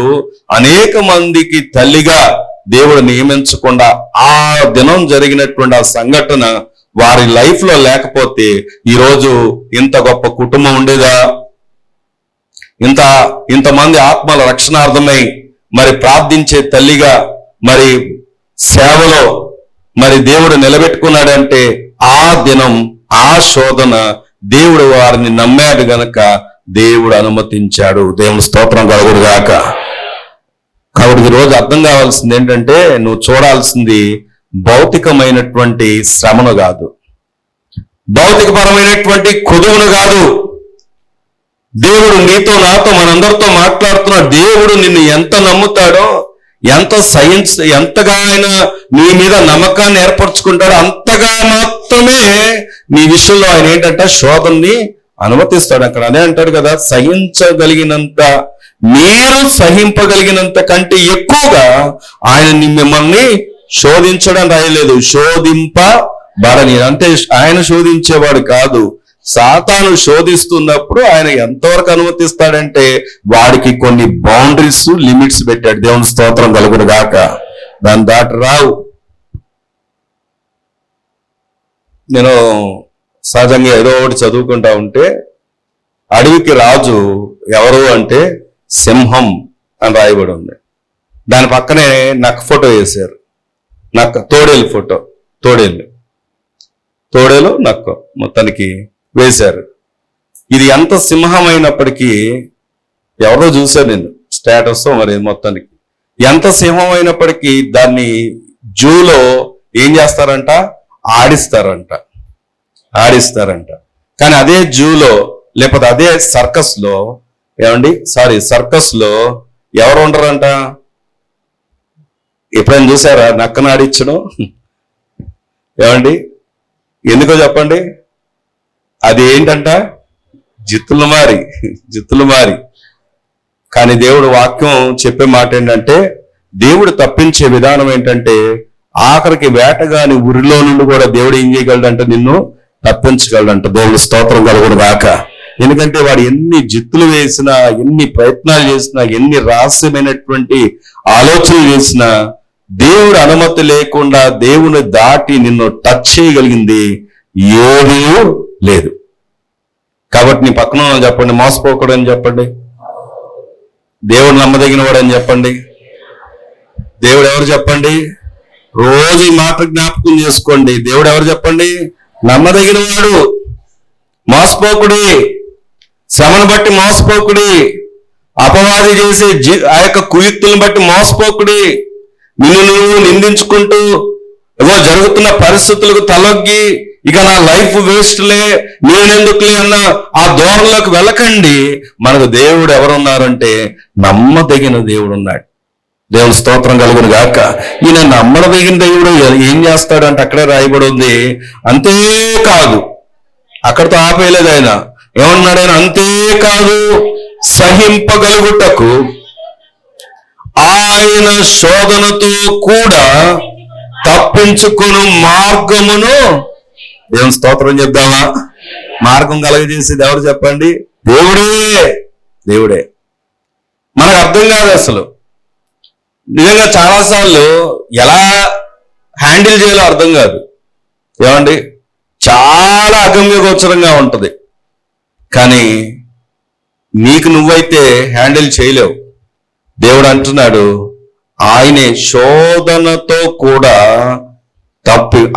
Speaker 1: అనేక మందికి తల్లిగా దేవుడు నియమించకుండా ఆ దినం జరిగినటువంటి ఆ సంఘటన వారి లైఫ్ లో లేకపోతే ఈరోజు ఇంత గొప్ప కుటుంబం ఉండేదా? ఇంతమంది ఆత్మల రక్షణార్థమై మరి ప్రార్థించే తల్లిగా మరి సేవలో మరి దేవుడు నిలబెట్టుకున్నాడంటే ఆ దినం ఆ శోధన దేవుడు వారిని నమ్మాడు గనక దేవుడు అనుమతించాడు. దేవుని స్తోత్రం కలుగును గాక. కాబట్టి ఈరోజు అర్థం కావాల్సింది ఏంటంటే, నువ్వు చూడాల్సింది భౌతికమైనటువంటి శ్రమను కాదు, భౌతికపరమైనటువంటి కొదువును కాదు. దేవుడు నీతో నాతో మనందరితో మాట్లాడుతున్నాడు. దేవుడు నిన్ను ఎంత నమ్ముతాడో, ఎంతగా ఆయన నీ మీద నమ్మకాన్ని ఏర్పరచుకుంటాడో అంతగా మాత్రమే నీ విషయంలో ఆయన ఏంటంటే శోధనని అనుమతిస్తాడు. అక్కడ అదే అంటాడు కదా, సహించగలిగినంత, మీరు సహింపగలిగినంత కంటే ఎక్కువగా ఆయన మిమ్మల్ని శోధించడం రాయలేదు, శోధింపబడని. అంటే ఆయన శోధించేవాడు కాదు, సాతాను శోధిస్తున్నప్పుడు ఆయన ఎంతవరకు అనుమతిస్తాడంటే వాడికి కొన్ని బౌండరీస్, లిమిట్స్ పెట్టాడు. దేవుని స్తోత్రం కలుగును గాక. దాని దాటి రావు. నేను సహజంగా ఏదో ఒకటి చదువుకుంటా ఉంటే, అడవికి రాజు ఎవరు అంటే సింహం అని రాయబడి ఉంది. దాని పక్కనే నక్క ఫోటో వేశారు, నక్క తోడేలు ఫోటో, తోడేలు నక్క మొత్తానికి వేశారు. ఇది ఎంత సింహం అయినప్పటికీ, ఎవరో చూశాను నేను స్టేటస్, మరి మొత్తానికి ఎంత సింహం అయినప్పటికీ దాన్ని జూలో ఏం చేస్తారంట, ఆడిస్తారంట. కానీ అదే జూలో లేకపోతే అదే సర్కస్ లో ఎవరు ఉండరంట. ఎప్పుడైనా చూసారా నక్కను ఆడించడం? ఎందుకో చెప్పండి. అది ఏంటంట, జిత్తులు మారి. కానీ దేవుడు వాక్యం చెప్పే మాట ఏంటంటే, దేవుడు తప్పించే విధానం ఏంటంటే, ఆఖరికి వేటగాని ఉరిలో నుండి కూడా దేవుడు ఏం చేయగలడంటే నిన్ను తప్పించగలడంట. దేవుడు స్తోత్రం కలుగును గాక. ఎందుకంటే వాడు ఎన్ని జిత్తులు వేసినా, ఎన్ని ప్రయత్నాలు చేసినా, ఎన్ని రహస్యమైనటువంటి ఆలోచనలు చేసినా, దేవుడు అనుమతి లేకుండా దేవుని దాటి నిన్ను టచ్ చేయగలిగింది ఏదీ లేదు. కాబట్టి నీ పక్కన చెప్పండి, మోసపోకూడదు అని చెప్పండి, దేవుడు నమ్మదగిన వాడు అని చెప్పండి. దేవుడు ఎవరు చెప్పండి? రోజు ఈ మాట జ్ఞాపకం చేసుకోండి. దేవుడు ఎవరు చెప్పండి? నమ్మదగిన వాడు. మోసపోకుడి, శ్రమను బట్టి మోసపోకుడి, అపవాది చేసే ఆ యొక్క కుయుక్తులను బట్టి మోసపోకుడి. నిన్ను నువ్వు నిందించుకుంటూ ఏదో జరుగుతున్న పరిస్థితులకు తలొగ్గి ఇక నా లైఫ్ వేస్ట్లే, నేనెందుకులే అన్న ఆ ధోరణిలోకి వెళ్ళకండి. మనకు దేవుడు ఎవరున్నారంటే నమ్మదగిన దేవుడు ఉన్నాడు. దేవుని స్తోత్రం కలుగును గాక. ఈయన నమ్మదగిన దేవుడు ఏం చేస్తాడంటే అక్కడే రాయబడి ఉంది. అంతేకాదు, అక్కడితో ఆపేయలేదు ఆయన. ఏమన్నాడు ఆయన? అంతేకాదు, సహింపగలుగుటకు ఆయన శోధనతో కూడా తప్పించుకుని మార్గమును, దేవుని స్తోత్రం చెప్దామా? మార్గం కలగజేసేది ఎవరు చెప్పండి? దేవుడే. మనకు అర్థం కాదు అసలు. నిజంగా చాలాసార్లు ఎలా హ్యాండిల్ చేయాలో అర్థం కాదు. చాలా అగమ్యగోచరంగా ఉంటది. కానీ నీకు నువ్వైతే హ్యాండిల్ చేయలేవు. దేవుడు అంటున్నాడు, ఆయనే శోధనతో కూడా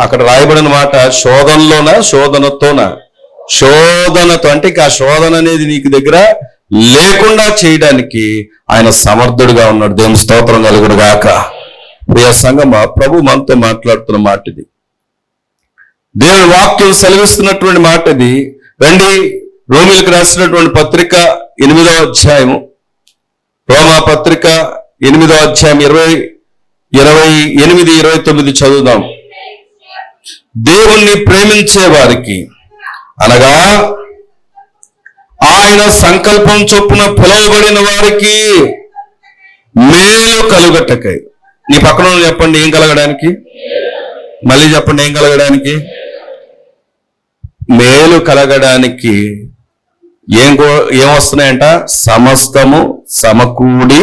Speaker 1: అక్కడ రాయబడిన మాట శోధనతో అంటే ఇక ఆ శోధన అనేది నీకు దగ్గర లేకుండా చేయడానికి ఆయన సమర్థుడుగా ఉన్నాడు. దేవుని స్తోత్రం కలుగును గాక. ప్రియ సంగమా, ప్రభు మనతో మాట్లాడుతున్న మాట ఇది. దేవుని వాక్యం సెలవిస్తున్నటువంటి మాట ఇది. రండి, రోమీలకు రాసినటువంటి పత్రిక 8వ అధ్యాయము, రోమా పత్రిక 8వ అధ్యాయం 28-29 చదువుదాం. దేవుణ్ణి ప్రేమించే వారికి, అనగా ఆయన సంకల్పం చొప్పున పిలువబడిన వారికి మేలు కలుగటకై. నీ పక్కన చెప్పండి, ఏం కలగడానికి? మళ్ళీ చెప్పండి, ఏం కలగడానికి? మేలు కలగడానికి ఏమొస్తున్నాయంట? సమస్తము సమకూడి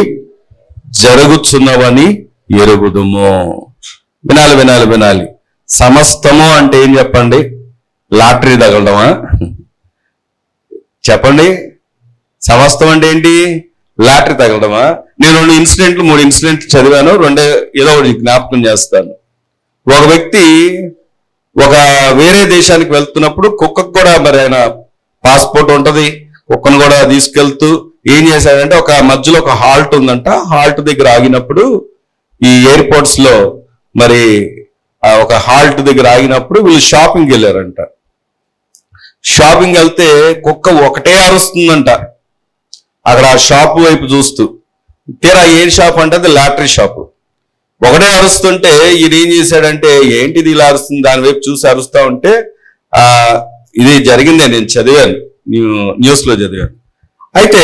Speaker 1: జరుగుచున్నవని ఎరుగుదుము. వినాలి. సమస్తము అంటే ఏం చెప్పండి? లాటరీ తగలడమా? చెప్పండి. సమస్తం అంటే ఏంటి? లాటరీ తగలడమా? నేను 3 ఇన్సిడెంట్లు చదివాను, ఏదో ఒకటి జ్ఞాపకం చేస్తాను. ఒక వ్యక్తి ఒక వేరే దేశానికి వెళ్తున్నప్పుడు కుక్కకు కూడా మరి ఆయన పాస్పోర్ట్ ఉంటది, కుక్కను కూడా తీసుకెళ్తూ ఏం చేశాడంటే ఒక మధ్యలో ఒక హాల్ట్ ఉందంట. హాల్ట్ దగ్గర ఆగినప్పుడు ఈ ఎయిర్పోర్ట్స్ లో మరి ఒక హాల్ట్ దగ్గర ఆగినప్పుడు వీళ్ళు షాపింగ్కి వెళ్ళారంట. షాపింగ్ వెళ్తే కుక్క ఒకటే అరుస్తుందంట అక్కడ ఆ షాపు వైపు చూస్తూ. తీరా ఏ షాప్ అంటే అది లాటరీ షాపు. ఒకటే అరుస్తుంటే ఈయన ఏం చేశాడంటే ఏంటిది ఇలా అరుస్తుంది, దాని వైపు చూసి అరుస్తా ఉంటే ఇది జరిగిందే, నేను చదివాను, న్యూస్ లో చదివాను. అయితే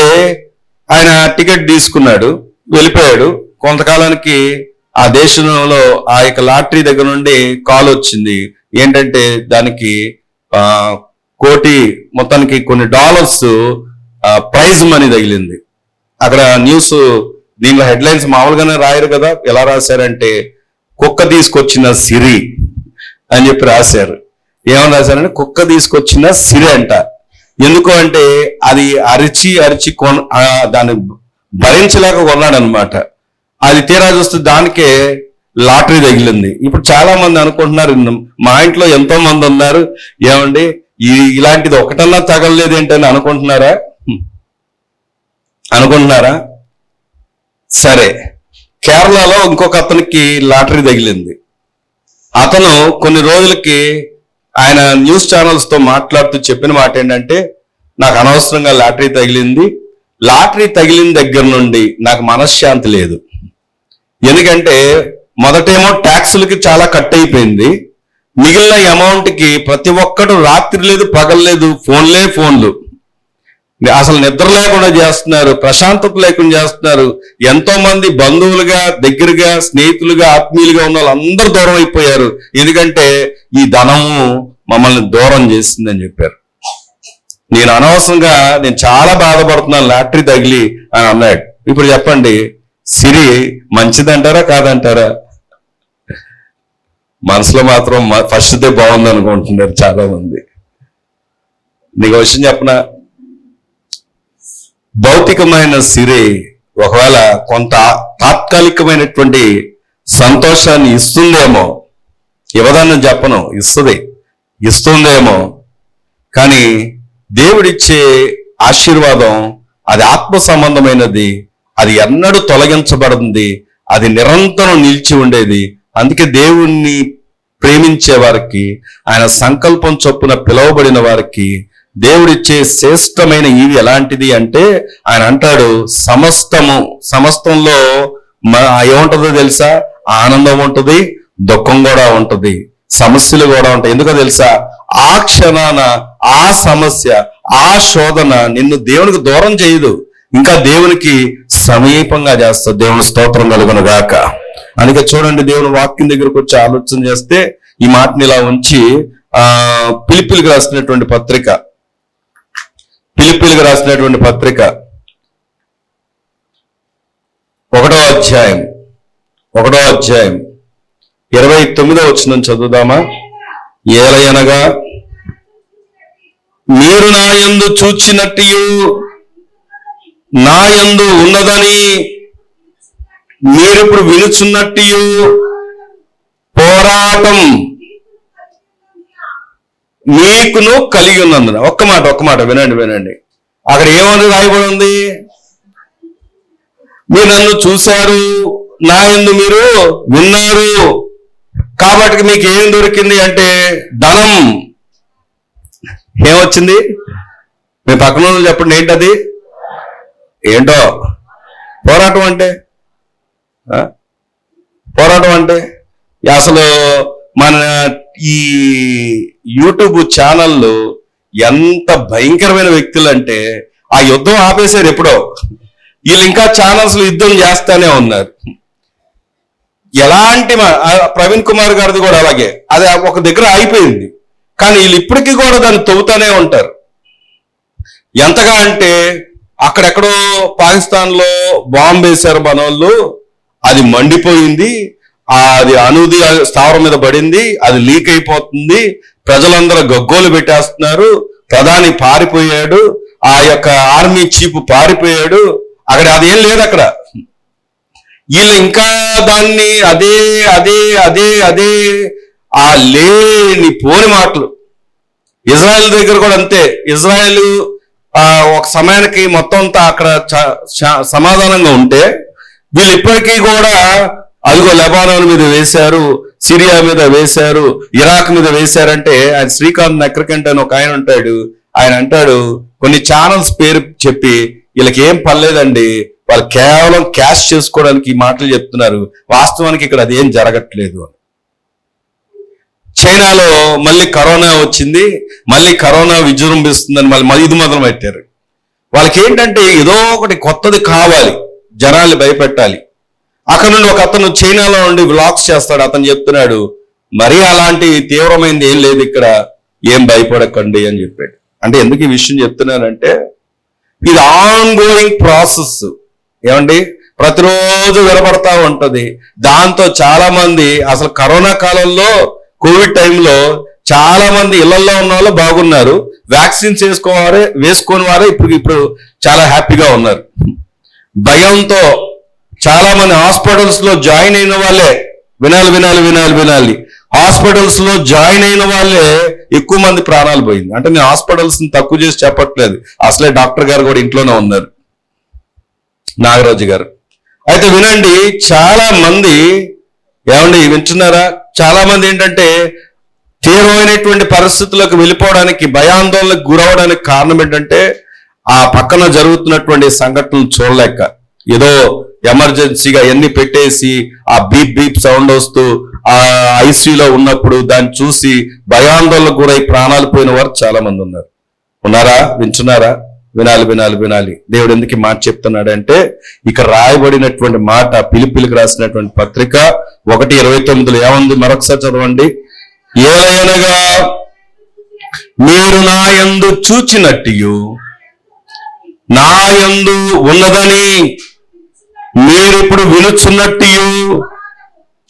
Speaker 1: ఆయన టికెట్ తీసుకున్నాడు, వెళ్ళిపోయాడు. కొంతకాలానికి ఆ దేశంలో ఆ యొక్క లాటరీ దగ్గర నుండి కాల్ వచ్చింది. ఏంటంటే దానికి కోటి మొత్తానికి కొన్ని డాలర్స్ ప్రైజ్ మనీ తగిలింది. అక్కడ న్యూస్ దీనిలో హెడ్లైన్స్ మామూలుగానే రాయరు కదా, ఎలా రాశారంటే కుక్క తీసుకొచ్చిన సిరి అని చెప్పి రాశారు. ఏమని రాశారంటే కుక్క తీసుకొచ్చిన సిరి అంట. ఎందుకు అంటే అది అరిచి అరిచి దాన్ని భరించలేక కొన్నాడు అనమాట. అది తీరా చూస్తే దానికే లాటరీ తగిలింది. ఇప్పుడు చాలా మంది అనుకుంటున్నారు, మా ఇంట్లో ఎంతో మంది ఉన్నారు, ఏమండి ఇలాంటిది ఒకటన్నా తగలలేదు ఏంటని అనుకుంటున్నారా? సరే, కేరళలో ఇంకొక అతనికి లాటరీ తగిలింది. అతను కొన్ని రోజులకి ఆయన న్యూస్ ఛానల్స్ తో మాట్లాడుతూ చెప్పిన మాట ఏంటంటే, నాకు అనవసరంగా లాటరీ తగిలింది, లాటరీ తగిలిన దగ్గర నుండి నాకు మనశ్శాంతి లేదు. ఎందుకంటే మొదటేమో ట్యాక్సులకి చాలా కట్ అయిపోయింది, మిగిలిన అమౌంట్ కి ప్రతి ఒక్కడు రాత్రి లేదు పగలు లేదు ఫోన్లు, అసలు నిద్ర లేకుండా చేస్తున్నారు, ప్రశాంతత లేకుండా చేస్తున్నారు. ఎంతో మంది బంధువులుగా దగ్గరగా స్నేహితులుగా ఆత్మీయులుగా ఉన్న వాళ్ళందరూ దూరం అయిపోయారు. ఎందుకంటే ఈ ధనము మమ్మల్ని దూరం చేసిందని చెప్పారు. నేను అనవసరంగా నేను చాలా బాధపడుతున్నాను లాటరీ తగిలి అని అన్నాడు. ఇప్పుడు చెప్పండి, సిరి మంచిదంటారా కాదంటారా? మనసులో మాత్రం ఫస్ట్ డే బాగుంది అనుకుంటున్నారు చాలా మంది. నీకు విషయం చెప్పనా, భౌతికమైన సిరి ఒకవేళ కొంత తాత్కాలికమైనటువంటి సంతోషాన్ని ఇస్తుందేమో, ఇవ్వదని చెప్పను, ఇస్తుందేమో, కానీ దేవుడిచ్చే ఆశీర్వాదం అది ఆత్మ సంబంధమైనది, అది ఎన్నడూ తొలగించబడింది, అది నిరంతరం నిలిచి ఉండేది. అందుకే దేవుణ్ణి ప్రేమించే వారికి, ఆయన సంకల్పం చొప్పున పిలువబడిన వారికి దేవుడిచ్చే శ్రేష్టమైన ఈవి ఎలాంటిది అంటే, ఆయన అంటాడు సమస్తంలో ఏముంటుందో తెలుసా? ఆనందం ఉంటుంది, దుఃఖం కూడా ఉంటుంది, సమస్యలు కూడా ఉంటాయి. ఎందుకో తెలుసా? ఆ క్షణాన ఆ సమస్య ఆ శోధన నిన్ను దేవునికి దూరం చేయదు, ఇంకా దేవునికి సమీపంగా చేస్తుంది. దేవుని స్తోత్రం కలుగును గాక. అందుకే చూడండి, దేవుని వాక్యం దగ్గరకు వచ్చి ఆలోచన చేస్తే ఈ మాటని ఇలా ఉంచి ఫిలిప్పీలకు రాసినటువంటి పత్రిక 1వ అధ్యాయం 29వ వచనం చదువుదామా? ఏలయనగా మీరు నా యందు చూచినట్టు నా యందు ఉన్నదని మీరిప్పుడు వినుచున్నట్టు పోరాటం మీకును కలిగి ఉన్నందున. ఒక్క మాట వినండి. అక్కడ ఏమని రాయబడి ఉంది? మీరు నన్ను చూశారు, నా యందు మీరు విన్నారు, కాబట్టి మీకు ఏం దొరికింది అంటే ధనం. ఏమొచ్చింది? మీ పక్కన వాళ్ళు చెప్పండి, ఏంటది? ఏంటో పోరాటం అంటే అసలు మన ఈ యూట్యూబ్ ఛానళ్ళు ఎంత భయంకరమైన వ్యక్తులు అంటే, ఆ యుద్ధం ఆపేశారు ఎప్పుడో, వీళ్ళు ఇంకా ఛానల్స్ యుద్ధం చేస్తానే ఉన్నారు. ఎలాంటి ప్రవీణ్ కుమార్ గారిది కూడా అలాగే, అది ఒక దగ్గర అయిపోయింది, కానీ వీళ్ళు ఇప్పటికీ కూడా దాన్ని తవ్వుతానే ఉంటారు. ఎంతగా అంటే అక్కడెక్కడో పాకిస్తాన్ లో బాంబు వేశారు మన వాళ్ళు, అది మండిపోయింది, అది అణుది స్థావరం మీద పడింది, అది లీక్ అయిపోతుంది, ప్రజలందరూ గగ్గోలు పెట్టేస్తున్నారు, ప్రధాని పారిపోయాడు, ఆ యొక్క ఆర్మీ చీఫ్ పారిపోయాడు, అక్కడ అదేం లేదు అక్కడ. వీళ్ళు ఇంకా దాన్ని అదే అదే అదే అదే ఆ లేని పోని మాటలు. ఇజ్రాయెల్ దగ్గర కూడా అంతే. ఇజ్రాయెల్ ఒక సమయానికి మొత్తం అంతా అక్కడ సమాధానంగా ఉంటే వీళ్ళు ఇప్పటికీ కూడా అదిగో లెబానాన్ మీద వేశారు, సిరియా మీద వేశారు, ఇరాక్ మీద వేశారంటే ఆయన శ్రీకాంత్ నక్రకంట్ అని ఒక ఆయన ఉంటాడు, ఆయన అంటాడు కొన్ని ఛానల్స్ పేరు చెప్పి వీళ్ళకి ఏం పర్లేదండి, వాళ్ళు కేవలం క్యాష్ చేసుకోవడానికి ఈ మాటలు చెప్తున్నారు, వాస్తవానికి ఇక్కడ అది ఏం జరగట్లేదు అని. చైనాలో మళ్ళీ కరోనా వచ్చింది, మళ్ళీ కరోనా విజృంభిస్తుందని మళ్ళీ ఇది మొదలు పెట్టారు. వాళ్ళకి ఏంటంటే ఏదో ఒకటి కొత్తది కావాలి, జనాల్ని భయపెట్టాలి. అక్కడ నుండి ఒక అతను చైనాలో నుండి వ్లాగ్స్ చేస్తాడు, అతను చెప్తున్నాడు మరీ అలాంటి తీవ్రమైనది ఏం లేదు ఇక్కడ, ఏం భయపడకండి అని చెప్పాడు. అంటే ఎందుకు ఈ విషయం చెప్తున్నానంటే ఇది ఆన్ గోయింగ్ ప్రాసెస్. ఏమండి, ప్రతిరోజు వినపడతా ఉంటది. దాంతో చాలా మంది అసలు కరోనా కాలంలో కోవిడ్ టైంలో చాలా మంది ఇళ్లలో ఉన్న వాళ్ళు బాగున్నారు, వ్యాక్సిన్స్ వేసుకొని వారే ఇప్పుడు చాలా హ్యాపీగా ఉన్నారు. భయంతో చాలా మంది హాస్పిటల్స్ లో జాయిన్ అయిన వాళ్ళే, వినాలి, హాస్పిటల్స్ లో జాయిన్ అయిన వాళ్ళే ఎక్కువ మంది ప్రాణాలు పోయింది. అంటే నేను హాస్పిటల్స్ ని తక్కువ చేసి చెప్పట్లేదు, అసలే డాక్టర్ గారు కూడా ఇంట్లోనే ఉన్నారు, నాగరాజు గారు. అయితే వినండి, చాలా మంది ఏమండి వింటున్నారా, చాలా మంది ఏంటంటే తీవ్రమైనటువంటి పరిస్థితులకు వెళ్ళిపోవడానికి, భయాందోళనకు గురవడానికి కారణం ఏంటంటే ఆ పక్కన జరుగుతున్నటువంటి సంఘటనలు చూడలేక ఏదో ఎమర్జెన్సీగా ఎన్ని పెట్టేసి ఆ బీప్ బీప్ సౌండ్ వస్తూ ఆ ఐసీయూలో ఉన్నప్పుడు దాన్ని చూసి భయాందోళనకు గురై ప్రాణాలు పోయిన వారు చాలా మంది ఉన్నారా? వింటున్నారా? వినాలి. దేవుడు ఎందుకు ఈ మాట చెప్తున్నాడంటే ఇక్కడ రాయబడినటువంటి మాట పిలిపిలికి రాసినటువంటి పత్రిక 1:29 ఏముంది? మరొకసారి చదవండి. ఏలయనగా మీరు నా యందు చూచినట్టు నా యందు ఉన్నదని మీరిప్పుడు వినుచున్నట్టు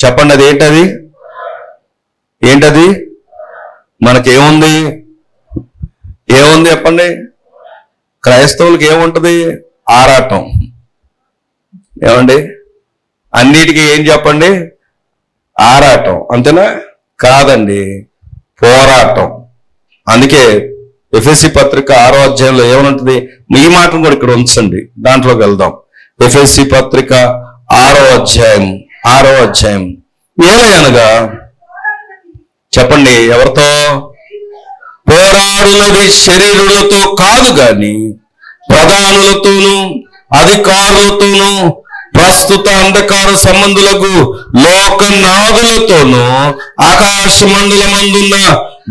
Speaker 1: చెప్పండి. అది ఏంటది? మనకేముంది? చెప్పండి. క్రైస్తవులకి ఏముంటది? ఆరాటం. ఏమండి, అన్నిటికీ ఏం చెప్పండి? ఆరాటం. అంతేనా? కాదండి, పోరాటం. అందుకే ఎఫెసీ పత్రిక 6వ అధ్యాయంలో ఏమనుంటుంది? ఈ మాటను కూడా ఇక్కడ ఉంచండి, దాంట్లోకి వెళ్దాం. ఎఫెసీ పత్రిక 6వ అధ్యాయం ఏలయనగా చెప్పండి, ఎవరితో? పోరాడున్నది శరీరులతో కాదు గాని ప్రధానులతోనూ అధికారులతోనూ ప్రస్తుత అంధకార సంబంధులకు లోకనాథులతోనూ ఆకాశ మండలమందున్న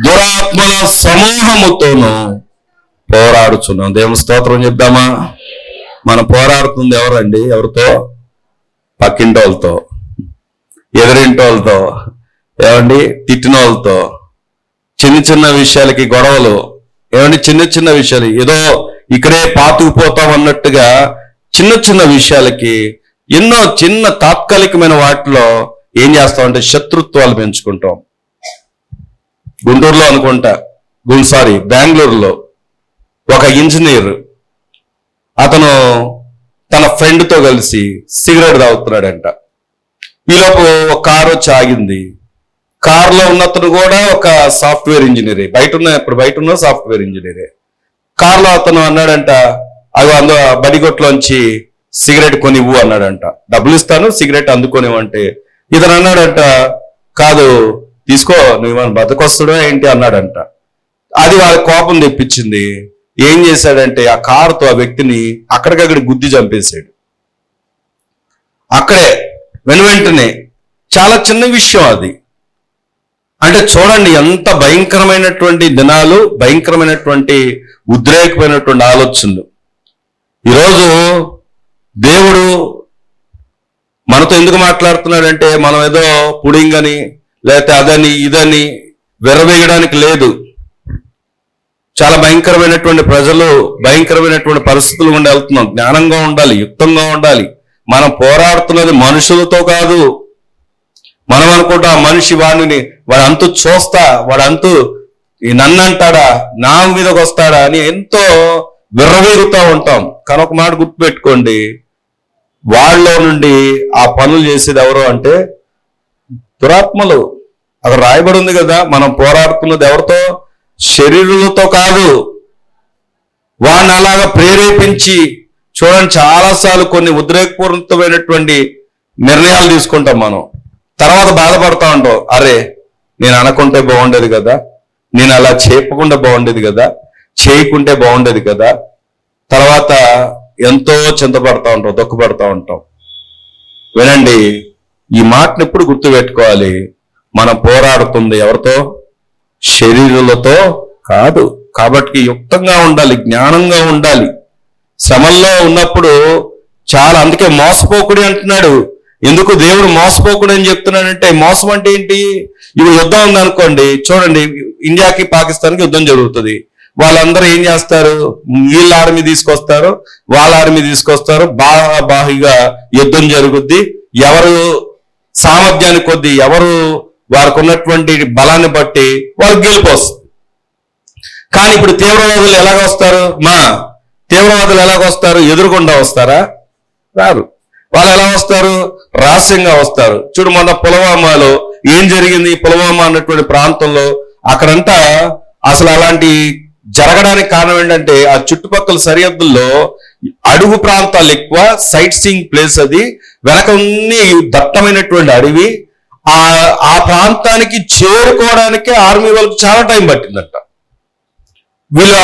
Speaker 1: దురాత్మల సమూహముతోనూ పోరాడుచున్నాం. దేవుని స్తోత్రం చెప్దామా? మనం పోరాడుతుంది ఎవరండి? ఎవరితో? పక్కింటి వాళ్ళతో, ఎదురింటి వాళ్ళతో, ఏమండి, తిట్టిన వాళ్ళతో, చిన్న విషయాలకి గొడవలు. ఏమండి, చిన్న విషయాలు ఏదో ఇక్కడే పాతుకుపోతాం అన్నట్టుగా చిన్న విషయాలకి ఎన్నో చిన్న తాత్కాలికమైన వాటిలో ఏం చేస్తామంటే శత్రుత్వాలు పెంచుకుంటాం. గుంటూరులో అనుకుంటా, బెంగళూరులో ఒక ఇంజనీర్ అతను తన ఫ్రెండ్తో కలిసి సిగరెట్ తాగుతున్నాడంట. ఈలోపు ఒక కారు వచ్చి ఆగింది. కారులో ఉన్నతను కూడా ఒక సాఫ్ట్వేర్ ఇంజనీరే, ఇప్పుడు బయట ఉన్న సాఫ్ట్వేర్ ఇంజనీరే. కారులో అతను అన్నాడంట, అది బడిగొట్లోంచి సిగరెట్ కొనివ్వు అన్నాడంట. డబ్బులు ఇస్తాను, సిగరెట్ అందుకోనివ్వంటే ఇతను అన్నాడంట, కాదు తీసుకో, నువ్వు బతకొస్తుడో ఏంటి అన్నాడంట. అది వాళ్ళ కోపం తెప్పించింది. ఏం చేశాడంటే ఆ కారుతో ఆ వ్యక్తిని అక్కడికక్కడ గుద్ది చంపేశాడు. అక్కడే వెంటనే. చాలా చిన్న విషయం అది. అంటే చూడండి ఎంత భయంకరమైనటువంటి దినాలు, భయంకరమైనటువంటి ఉద్రేకమైనటువంటి ఆలోచనలు. ఈరోజు దేవుడు మనతో ఎందుకు మాట్లాడుతున్నాడంటే మనం ఏదో పుడింగని లేకపోతే అదని ఇదని విరవేయడానికి లేదు. చాలా భయంకరమైనటువంటి ప్రజలు, భయంకరమైనటువంటి పరిస్థితులు గుండా వెళ్తున్నాం. జ్ఞానంగా ఉండాలి, యుక్తంగా ఉండాలి. మనం పోరాడుతున్నది మనుషులతో కాదు. మనం అనుకుంటా మనిషి వాడిని అంతు చూస్తా, వాడంతు నన్నంటాడా, నా మీదకి వస్తాడా అని ఎంతో విర్రవీగుతూ ఉంటాం. కానీ ఒక మాట గుర్తుపెట్టుకోండి, వాళ్ళలో నుండి ఆ పనులు చేసేది ఎవరు అంటే దురాత్మలు. అక్కడ రాయబడి ఉంది కదా, మనం పోరాడుతున్నది ఎవరితో? శరీరులతో కాదు. వాడిని అలాగా ప్రేరేపించి చూడండి, చాలాసార్లు కొన్ని ఉద్రేకపూరితమైనటువంటి నిర్ణయాలు తీసుకుంటాం మనం. తర్వాత బాధపడతా ఉంటాం, అరే నేను అనకుంటే బాగుండేది కదా, నేను అలా చేయకుండా బాగుండేది కదా, చేయకుంటే బాగుండేది కదా. తర్వాత ఎంతో చింతపడతా ఉంటాం, దుఃఖపడతా ఉంటాం. వినండి, ఈ మాటను ఎప్పుడు గుర్తుపెట్టుకోవాలి. మనం పోరాడుతుంది ఎవరితో? శరీరులతో కాదు. కాబట్టి యుక్తంగా ఉండాలి, జ్ఞానంగా ఉండాలి. శ్రమల్లో ఉన్నప్పుడు చాలా, అందుకే మోసపోకుడి అంటున్నాడు. ఎందుకు దేవుడు మోసపోకుడు అని చెప్తున్నాడంటే, మోసం అంటే ఏంటి? ఇప్పుడు యుద్ధం ఉందనుకోండి, చూడండి ఇండియాకి పాకిస్తాన్కి యుద్ధం జరుగుతుంది. వాళ్ళందరూ ఏం చేస్తారు? వీళ్ళ ఆర్మీ తీసుకొస్తారు, వాళ్ళ ఆర్మీ తీసుకొస్తారు, బాహిగా యుద్ధం జరుగుద్ది. ఎవరు సామర్థ్యాన్ని కొద్దీ, ఎవరు వారికి ఉన్నటువంటి బలాన్ని బట్టి వాళ్ళు గెలిపోస్తుంది. కానీ ఇప్పుడు తీవ్రవాదులు ఎలాగొస్తారు? తీవ్రవాదులు ఎలాగొస్తారు? ఎదురుకుండా వస్తారా? రారు. వాళ్ళు ఎలా వస్తారు? రహస్యంగా వస్తారు. చూడు, మొన్న పుల్వామాలో ఏం జరిగింది? పుల్వామా అన్నటువంటి ప్రాంతంలో అక్కడంతా అసలు అలాంటి జరగడానికి కారణం ఏంటంటే, ఆ చుట్టుపక్కల సరిహద్దుల్లో అడుగు ప్రాంతాలు ఎక్కువ, సైట్ సీయింగ్ ప్లేస్ అది, వెనక దట్టమైనటువంటి అడవి. ఆ ప్రాంతానికి చేరుకోవడానికి ఆర్మీ వాళ్ళకి చాలా టైం పట్టిందంట. వీళ్ళు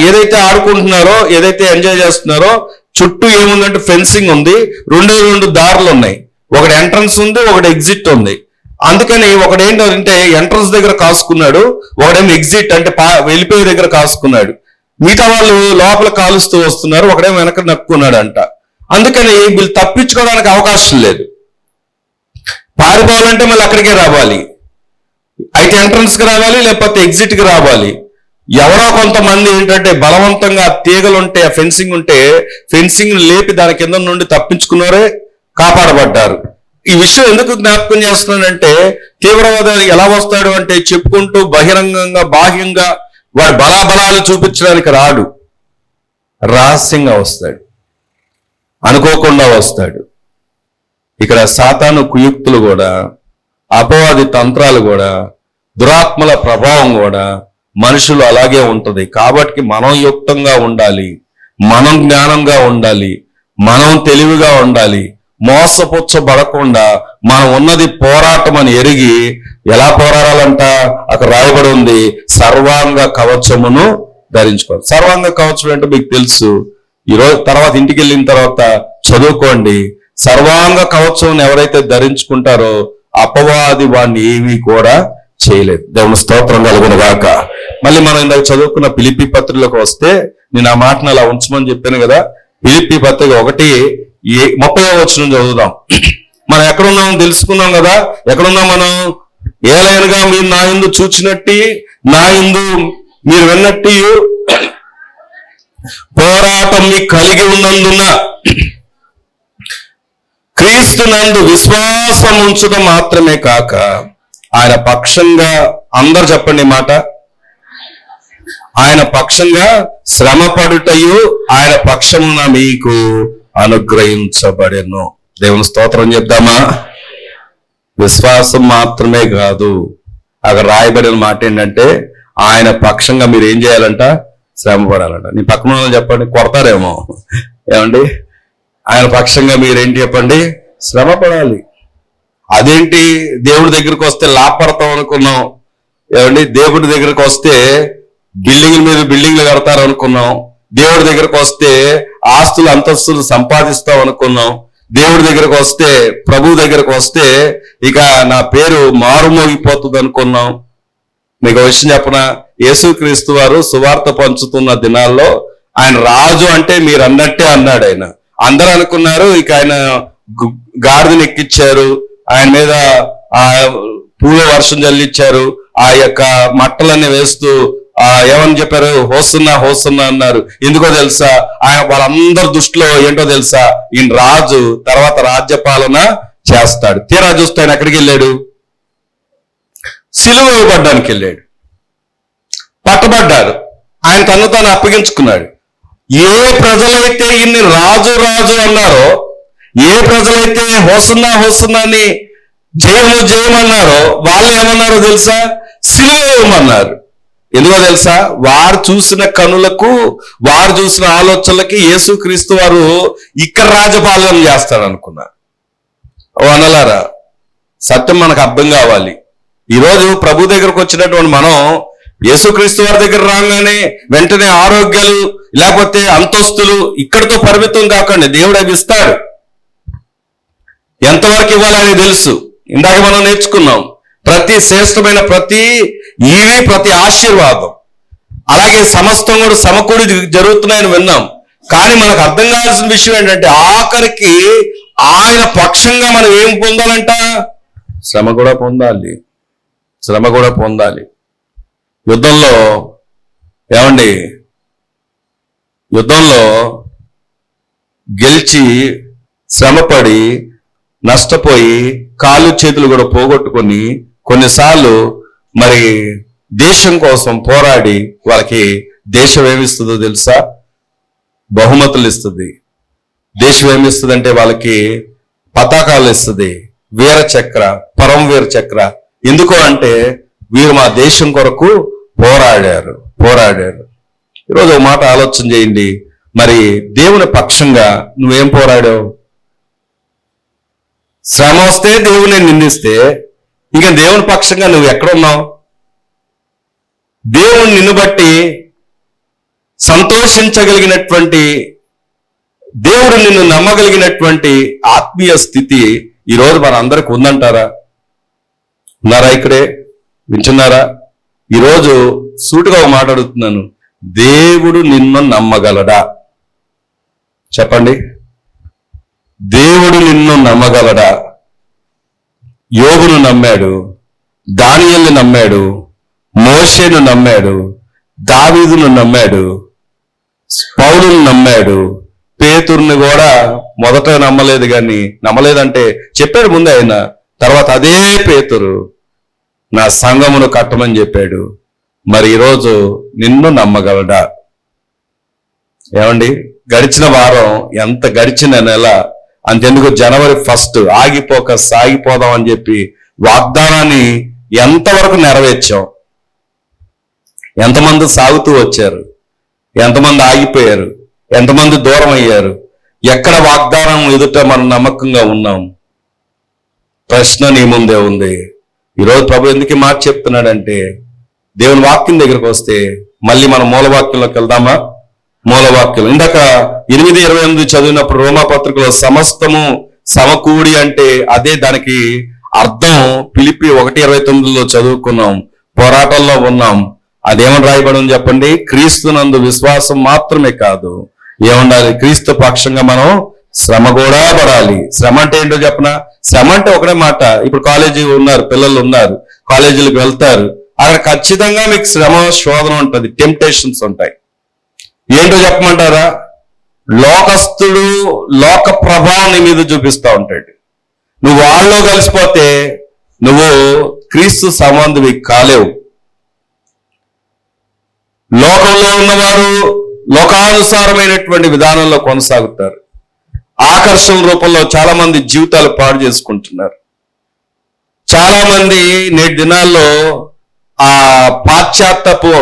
Speaker 1: ఏదైతే ఆడుకుంటున్నారో, ఏదైతే ఎంజాయ్ చేస్తున్నారో, చుట్టూ ఏముందంటే ఫెన్సింగ్ ఉంది, రెండు దారులు ఉన్నాయి. ఒకటి ఎంట్రన్స్ ఉంది, ఒకటి ఎగ్జిట్ ఉంది. అందుకని ఒకటి ఏంటంటే ఎంట్రన్స్ దగ్గర కాసుకున్నాడు, ఒకడేమో ఎగ్జిట్ అంటే వెళ్ళిపోయే దగ్గర కాసుకున్నాడు. మిగతా వాళ్ళు లోపల కాలుస్తూ వస్తున్నారు, ఒకడేమో వెనక నక్కున్నాడు అంట. అందుకని వీళ్ళు తప్పించుకోవడానికి అవకాశం లేదు. పారిపోవాలంటే మళ్ళీ అక్కడికే రావాలి, అయితే ఎంట్రన్స్ కి రావాలి, లేకపోతే ఎగ్జిట్ కి రావాలి. ఎవరో కొంతమంది ఏంటంటే బలవంతంగా తీగలుంటే, ఆ ఫెన్సింగ్ ఉంటే ఫెన్సింగ్ లేపి దాని కింద నుండి తప్పించుకున్నారే కాపాడబడ్డారు. ఈ విషయం ఎందుకు జ్ఞాపకం చేస్తున్నానంటే, తీవ్రవాదాలు ఎలా వస్తాడు అంటే చెప్పుకుంటూ బహిరంగంగా బాహ్యంగా వాడి బలాబలాలు చూపించడానికి రాడు, రహస్యంగా వస్తాడు, అనుకోకుండా వస్తాడు. ఇక్కడ సాతాను కుయుక్తులు కూడా, అపవాది తంత్రాలు కూడా, దురాత్మల ప్రభావం కూడా మనుషులు అలాగే ఉంటది. కాబట్టి మనం యుక్తంగా ఉండాలి, మనం జ్ఞానంగా ఉండాలి, మనం తెలివిగా ఉండాలి. మోసపుచ్చబడకుండా మనం ఉన్నది పోరాటం అని ఎరిగి ఎలా పోరాడాలంట? అక్కడ రాయబడి ఉంది, సర్వాంగ కవచమును ధరించుకోవాలి. సర్వాంగ కవచం అంటే మీకు తెలుసు. ఈరోజు తర్వాత ఇంటికి వెళ్ళిన తర్వాత చదువుకోండి. సర్వాంగ కవచం ఎవరైతే ధరించుకుంటారో అపవాది వాడిని ఏమీ కూడా చేయలేదు. దేవుని స్తోత్రం కలుగును గాక. మళ్ళీ మనం ఇందాక చదువుకున్న ఫిలిప్పీ పత్రికలోకి వస్తే, నేను ఆ మాటను అలా ఉంచమని చెప్పాను కదా. ఫిలిప్పీ పత్రిక 1:30 వచనం చదువుదాం. మనం ఎక్కడున్నాం తెలుసుకున్నాం కదా. ఎక్కడున్నాం మనం? ఏలైనగా మీరు నా యందు చూచినట్టు, నా యందు మీరు విన్నట్టు పోరాటం మీకు కలిగి ఉన్నందున క్రీస్తునందు విశ్వాసం ఉంచడం మాత్రమే కాక ఆయన పక్షంగా, అందరు చెప్పండి మాట, ఆయన పక్షంగా శ్రమపడుటయు ఆయన పక్షమున మీకు అనుగ్రహించబడెను. దేవుని స్తోత్రం చెప్దామా? విశ్వాసం మాత్రమే కాదు, అక్కడ రాయబడిన మాట ఏంటంటే ఆయన పక్షంగా మీరు ఏం చేయాలంట? శ్రమ పడాలంట. నీ పక్కన చెప్పండి, కొడతారేమో. ఏమండి? ఆయన పక్షంగా మీరేంటి చెప్పండి? శ్రమ పడాలి. అదేంటి? దేవుడి దగ్గరికి వస్తే లాభపడతాం అనుకున్నాం. ఏమండి? దేవుడి దగ్గరికి వస్తే బిల్డింగ్ల మీద బిల్డింగ్లు కడతారు అనుకున్నాం. దేవుడి దగ్గరకు వస్తే ఆస్తులు అంతస్తులు సంపాదిస్తాం అనుకున్నాం. దేవుడి దగ్గరకు వస్తే, ప్రభు దగ్గరకు వస్తే ఇక నా పేరు మారుమోగిపోతుంది అనుకున్నాం. మీకు విషయం చెప్పనా? యేసుక్రీస్తు వారు సువార్త పంచుతున్న దినాల్లో ఆయన రాజు అంటే మీరు అన్నట్టే అన్నాడు. ఆయన అందరూ అనుకున్నారు ఇక ఆయన గాడిదని ఎక్కిచ్చారు, ఆయన మీద ఆ పూల వర్షం జల్లిచ్చారు, ఆ యొక్క మట్టలన్నీ వేస్తూ ఏమని చెప్పారు? హోసన్నా హోసన్నా అన్నారు. ఎందుకో తెలుసా? ఆయన వాళ్ళందరి దృష్టిలో ఏంటో తెలుసా? ఈయన రాజు, తర్వాత రాజ్యపాలన చేస్తాడు. తీరా చూస్తే ఆయన ఎక్కడికి వెళ్ళాడు? సిలువ వేయబడ్డానికి వెళ్ళాడు. పట్టబడ్డాడు. ఆయన తను తాను అప్పగించుకున్నాడు. ఏ ప్రజలైతే ఇన్ని రాజు రాజు అన్నారో, ఏ ప్రజలైతే హోసన్నా హోసన్నా అని జయము జయమన్నారో, వాళ్ళు ఏమన్నారో తెలుసా? సిలువేయమన్నారు. ఎందుకో తెలుసా? వారు చూసిన కనులకు, వారు చూసిన ఆలోచనలకి యేసుక్రీస్తు వారు ఇక్కడ రాజపాలన చేస్తాడు అనుకున్నారు. అనలారా, సత్యం మనకు అర్థం కావాలి. ఈరోజు ప్రభు దగ్గరకు వచ్చినటువంటి మనం యేసుక్రీస్తు వారి దగ్గర రాగానే వెంటనే ఆరోగ్యాలు లేకపోతే అంతస్తులు ఇక్కడితో పరిమితం కాకండి. దేవుడు అవి ఇస్తాడు. ఎంతవరకు ఇవ్వాలని తెలుసు. ఇందాక మనం నేర్చుకున్నాం. ప్రతి శ్రేష్టమైన ప్రతి ఆశీర్వాదం, అలాగే సమస్తం కూడా సమకూడి జరుగుతున్నాయని విన్నాం. కానీ మనకు అర్థం కావాల్సిన విషయం ఏంటంటే, ఆఖరికి ఆయన పక్షంగా మనం ఏం పొందాలంట? శ్రమ కూడా పొందాలి. శ్రమ కూడా పొందాలి. యుద్ధంలో ఏమండి, యుద్ధంలో గెలిచి శ్రమపడి నష్టపోయి కాళ్ళు చేతులు కూడా పోగొట్టుకొని కొన్నిసార్లు మరి దేశం కోసం పోరాడి వాళ్ళకి దేశం ఏమిస్తుందో తెలుసా? బహుమతులు ఇస్తుంది. దేశం ఏమిస్తుంది అంటే వాళ్ళకి పతాకాలు ఇస్తుంది, వీర చక్ర, పరమవీర చక్ర. ఎందుకు అంటే వీరు మా దేశం కొరకు పోరాడారు. ఈరోజు ఒక మాట ఆలోచన చేయండి. మరి దేవుని పక్షంగా నువ్వేం పోరాడావు? శ్రమ వస్తే దేవుని నిందిస్తే ఇక దేవుని పక్షంగా నువ్వు ఎక్కడున్నావు? దేవుని నిన్ను బట్టి సంతోషించగలిగినటువంటి, దేవుడు నిన్ను నమ్మగలిగినటువంటి ఆత్మీయ స్థితి ఈరోజు మన అందరికి ఉందంటారా? ఉన్నారా? ఇక్కడే వింటున్నారా? ఈరోజు సూటిగా మాట్లాడుతున్నాను. దేవుడు నిన్ను నమ్మగలడా? చెప్పండి. దేవుడు నిన్ను నమ్మగలడా? యోబును నమ్మాడు, దానియేలును నమ్మాడు, మోషేను నమ్మాడు, దావీదును నమ్మాడు, పౌలును నమ్మాడు, పేతురుని కూడా మొదట నమ్మలేదు. కానీ నమ్మలేదంటే చెప్పాడు ముందే ఆయన. తర్వాత అదే పేతురు నా సంఘమును కట్టమని చెప్పాడు. మరి ఈరోజు నిన్ను నమ్మగలడా? ఏమండి, గడిచిన వారం ఎంత, గడిచిన నెల అంతెందుకు జనవరి 1 ఆగిపోక సాగిపోదాం అని చెప్పి వాగ్దానాన్ని ఎంతవరకు నెరవేర్చాం? ఎంతమంది సాగుతూ వచ్చారు? ఎంతమంది ఆగిపోయారు? ఎంతమంది దూరం అయ్యారు? ఎక్కడ వాగ్దానం ఎదుట మనం నమ్మకంగా ఉన్నాం? ప్రశ్న నీ ముందే ఉంది. ఈరోజు ప్రభు ఎందుకు మాట చెప్తున్నాడంటే, దేవుని వాక్యం దగ్గరకు వస్తే మళ్ళీ మనం మూలవాక్యంలోకి వెళ్దామా? మూలవాక్యం ఇందాక 8:28 చదివినప్పుడు రోమాపత్రికలో సమస్తము సమకూడి అంటే అదే దానికి అర్థం. ఫిలిప్పి 1:29 చదువుకున్నాం. పోరాటంలో ఉన్నాం. అదేమని రాయబడింది చెప్పండి? క్రీస్తునందు విశ్వాసం మాత్రమే కాదు, ఏముండాలి? క్రీస్తు పక్షంగా మనం శ్రమ కూడా పడాలి. శ్రమ అంటే ఏంటో చెప్పనా? శ్రమ అంటే ఒకటే మాట. ఇప్పుడు కాలేజీ ఉన్నారు, పిల్లలు ఉన్నారు, కాలేజీలకు వెళ్తారు. అక్కడ ఖచ్చితంగా మీకు శ్రమ, శోధన ఉంటుంది, టెంప్టేషన్స్ ఉంటాయి. ఏంటో చెప్పమంటారా? లోకస్తుడు లోక ప్రభావం నీ మీద చూపిస్తూ ఉంటాడు. నువ్వు వాళ్ళలో కలిసిపోతే నువ్వు క్రీస్తు సంబంధివి కాలేవు. లోకంలో ఉన్నవారు లోకానుసారమైనటువంటి విధానంలో కొనసాగుతారు. ఆకర్షణ రూపంలో చాలా మంది జీవితాలు పాడు చేసుకుంటున్నారు. చాలా మంది నేటి దినాల్లో ఆ పాశ్చాత్యపు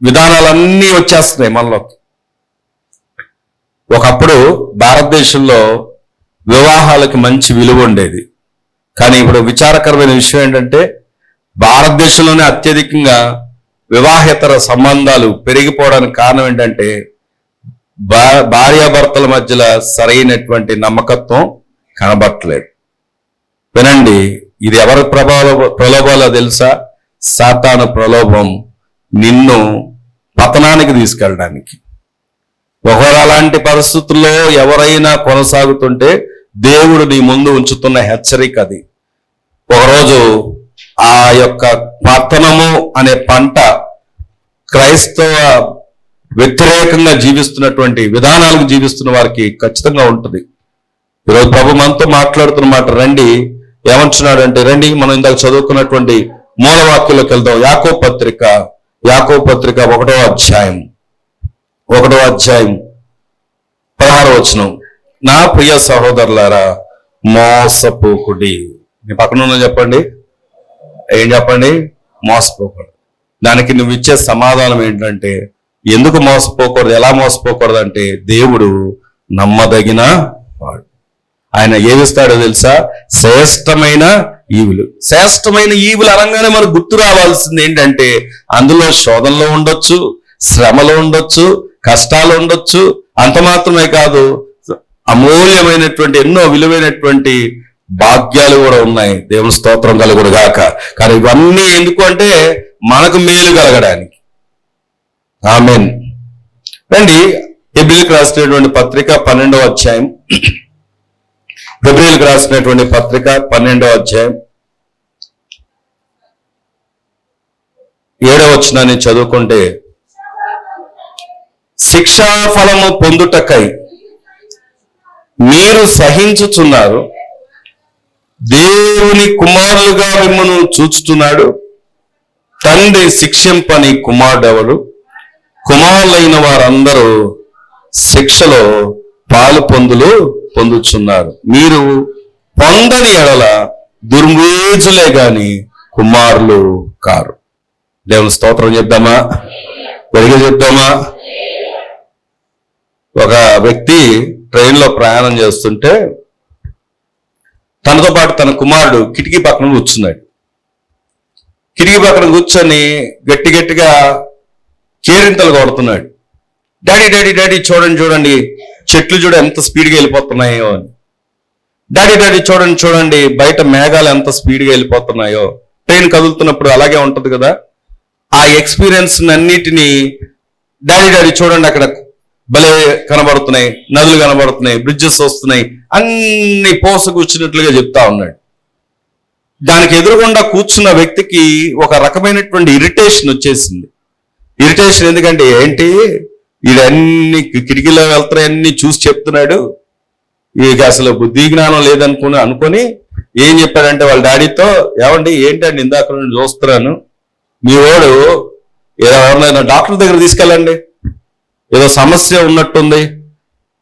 Speaker 1: విధానాలన్నీ వచ్చేస్తున్నాయి మనలోకి. ఒకప్పుడు భారతదేశంలో వివాహాలకి మంచి విలువ ఉండేది. కానీ ఇప్పుడు విచారకరమైన విషయం ఏంటంటే, భారతదేశంలోనే అత్యధికంగా వివాహేతర సంబంధాలు పెరిగిపోవడానికి కారణం ఏంటంటే, భార్యాభర్తల మధ్యలో సరైనటువంటి నమ్మకత్వం కనబట్టలేదు. వినండి, ఇది ఎవరి ప్రలోభాలో తెలుసా? సాతాను ప్రలోభం నిన్ను పతనానికి తీసుకెళ్ళడానికి. ఒకవేళ అలాంటి పరిస్థితుల్లో ఎవరైనా కొనసాగుతుంటే దేవుడు నీ ముందు ఉంచుతున్న హెచ్చరిక అది. ఒకరోజు ఆ యొక్క పతనము అనే పంట క్రైస్తవ వ్యతిరేకంగా జీవిస్తున్నటువంటి విధానాలకు జీవిస్తున్న వారికి ఖచ్చితంగా ఉంటుంది. ఈరోజు ప్రభు మనతో మాట్లాడుతున్న మాట. రండి, ఏమంటున్నాడంటే, రండి మనం ఇందాక చదువుకున్నటువంటి మూలవాక్యంలోకి వెళ్దాం. యాకోబు పత్రిక 1వ అధ్యాయం 1వ అధ్యాయం 16వ వచనం, నా ప్రియ సహోదరులారా మోసపోకుడి. మీ పక్కన ఉన్న చెప్పండి, ఏం చెప్పండి? మోసపోకూడదు. దానికి నువ్వు ఇచ్చే సమాధానం ఏంటంటే, ఎందుకు మోసపోకూడదు, ఎలా మోసపోకూడదు అంటే, దేవుడు నమ్మదగిన వాడు. ఆయన ఏమిస్తాడో తెలుసా? శ్రేష్టమైన ఈవులు. శ్రేష్టమైన ఈవులు అనగానే మనకు గుర్తు రావాల్సింది ఏంటంటే, అందులో శోధనలో ఉండొచ్చు, శ్రమలో ఉండొచ్చు, కష్టాలు ఉండొచ్చు. అంత మాత్రమే కాదు, అమూల్యమైనటువంటి ఎన్నో విలువైనటువంటి భాగ్యాలు కూడా ఉన్నాయి. దేవుని స్తోత్రం కలుగుడు గాక. కానీ ఇవన్నీ ఎందుకు అంటే, మనకు మేలు కలగడానికి. ఆమేన్. రండి, హెబ్రీయులకు రాసినటువంటి పత్రిక 12వ అధ్యాయం. హెబ్రీయులకు రాసినటువంటి పత్రిక 12వ అధ్యాయం 7వ వచనాన్ని చదువుకుంటే, శిక్షా ఫలము పొందుటకై మీరు సహించుచున్నారు, దేవుని కుమారులుగా మిమ్మల్ని చూచుతున్నాడు. తండ్రి శిక్షింపని కుమారుడెవడు? కుమారులైన వారందరూ శిక్షలో పాలు పొందుచున్నారు. మీరు పొందని ఎడల దుర్మేజులే గాని కుమారులు కారు. దేవుని స్తోత్రం చెప్దామా? వెలుగు చెప్దామా? ఒక వ్యక్తి ట్రైన్లో ప్రయాణం చేస్తుంటే తనతో పాటు తన కుమారుడు కిటికీ పక్కన కూర్చున్నాడు. కిటికీ పక్కన కూర్చొని గట్టి గట్టిగా కేరింతలు కొడుతున్నాడు. డాడీ డాడీ డాడీ చూడండి చూడండి, చెట్లు చూడ ఎంత స్పీడ్గా వెళ్ళిపోతున్నాయో అని. డాడీ డాడీ చూడండి చూడండి, బయట మేఘాలు ఎంత స్పీడ్గా వెళ్ళిపోతున్నాయో. ట్రైన్ కదులుతున్నప్పుడు అలాగే ఉంటది కదా. ఆ ఎక్స్పీరియన్స్ అన్నిటినీ డాడీ డాడీ చూడండి, అక్కడ భలే కనబడుతున్నాయి, నదులు కనబడుతున్నాయి, బ్రిడ్జెస్ వస్తున్నాయి, అన్ని పోస కూర్చున్నట్లుగా చెప్తా ఉన్నాడు. దానికి ఎదురుగుండా కూర్చున్న వ్యక్తికి ఒక రకమైనటువంటి ఇరిటేషన్ వచ్చేసింది. ఇరిటేషన్ ఎందుకంటే, ఏంటి వీడన్ని కిటికీలో వెళ్తున్నాయి అన్ని చూసి చెప్తున్నాడు, వీడికి అసలు బుద్ధి జ్ఞానం లేదనుకొని ఏం చెప్పాడంటే వాళ్ళ డాడీతో, ఏమండి ఏంటండి ఇందాక నుండి చూస్తున్నాను, మీ వాడు ఎవరైనా డాక్టర్ దగ్గర తీసుకెళ్ళండి, ఏదో సమస్య ఉన్నట్టుంది,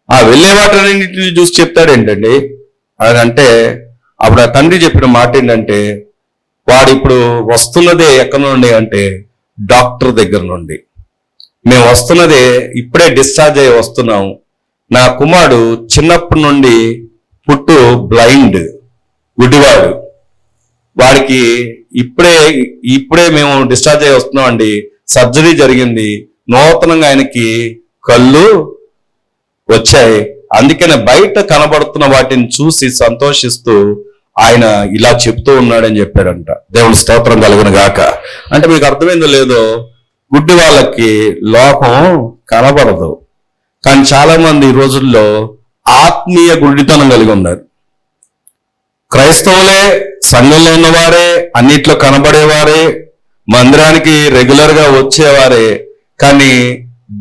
Speaker 1: ఆ వెళ్ళే వాటిని చూసి చెప్తాడేంటండి అని అంటే, అప్పుడు ఆ తండ్రి చెప్పిన మాట ఏంటంటే, వాడు ఇప్పుడు వస్తున్నదే ఎక్కడి నుండి అంటే డాక్టర్ దగ్గర నుండి. మేము వస్తున్నదే ఇప్పుడే డిశ్చార్జ్ అయ్యి వస్తున్నాం. నా కుమారుడు చిన్నప్పటి నుండి పుట్టు బ్లైండ్, గుడ్డివాడు. వాడికి ఇప్పుడే మేము డిశ్చార్జ్ అయ్యి వస్తున్నాం అండి, సర్జరీ జరిగింది, నూతనంగా ఆయనకి కళ్ళు వచ్చాయి, అందుకనే బయట కనబడుతున్న వాటిని చూసి సంతోషిస్తూ ఆయన ఇలా చెప్తూ ఉన్నాడని చెప్పాడంట. దేవుని స్తోత్రం కలుగును గాక. అంటే మీకు అర్థమైందో లేదో, గుడ్డి వాళ్ళకి లోకం కనబడదు, కానీ చాలా మంది ఈ రోజుల్లో ఆత్మీయ గుడ్డితనం కలిగి ఉన్నారు. క్రైస్తవులే, సంఘంలో ఉన్నవారే, అన్నిట్లో కనబడేవారే, మందిరానికి రెగ్యులర్ గా వచ్చేవారే, కానీ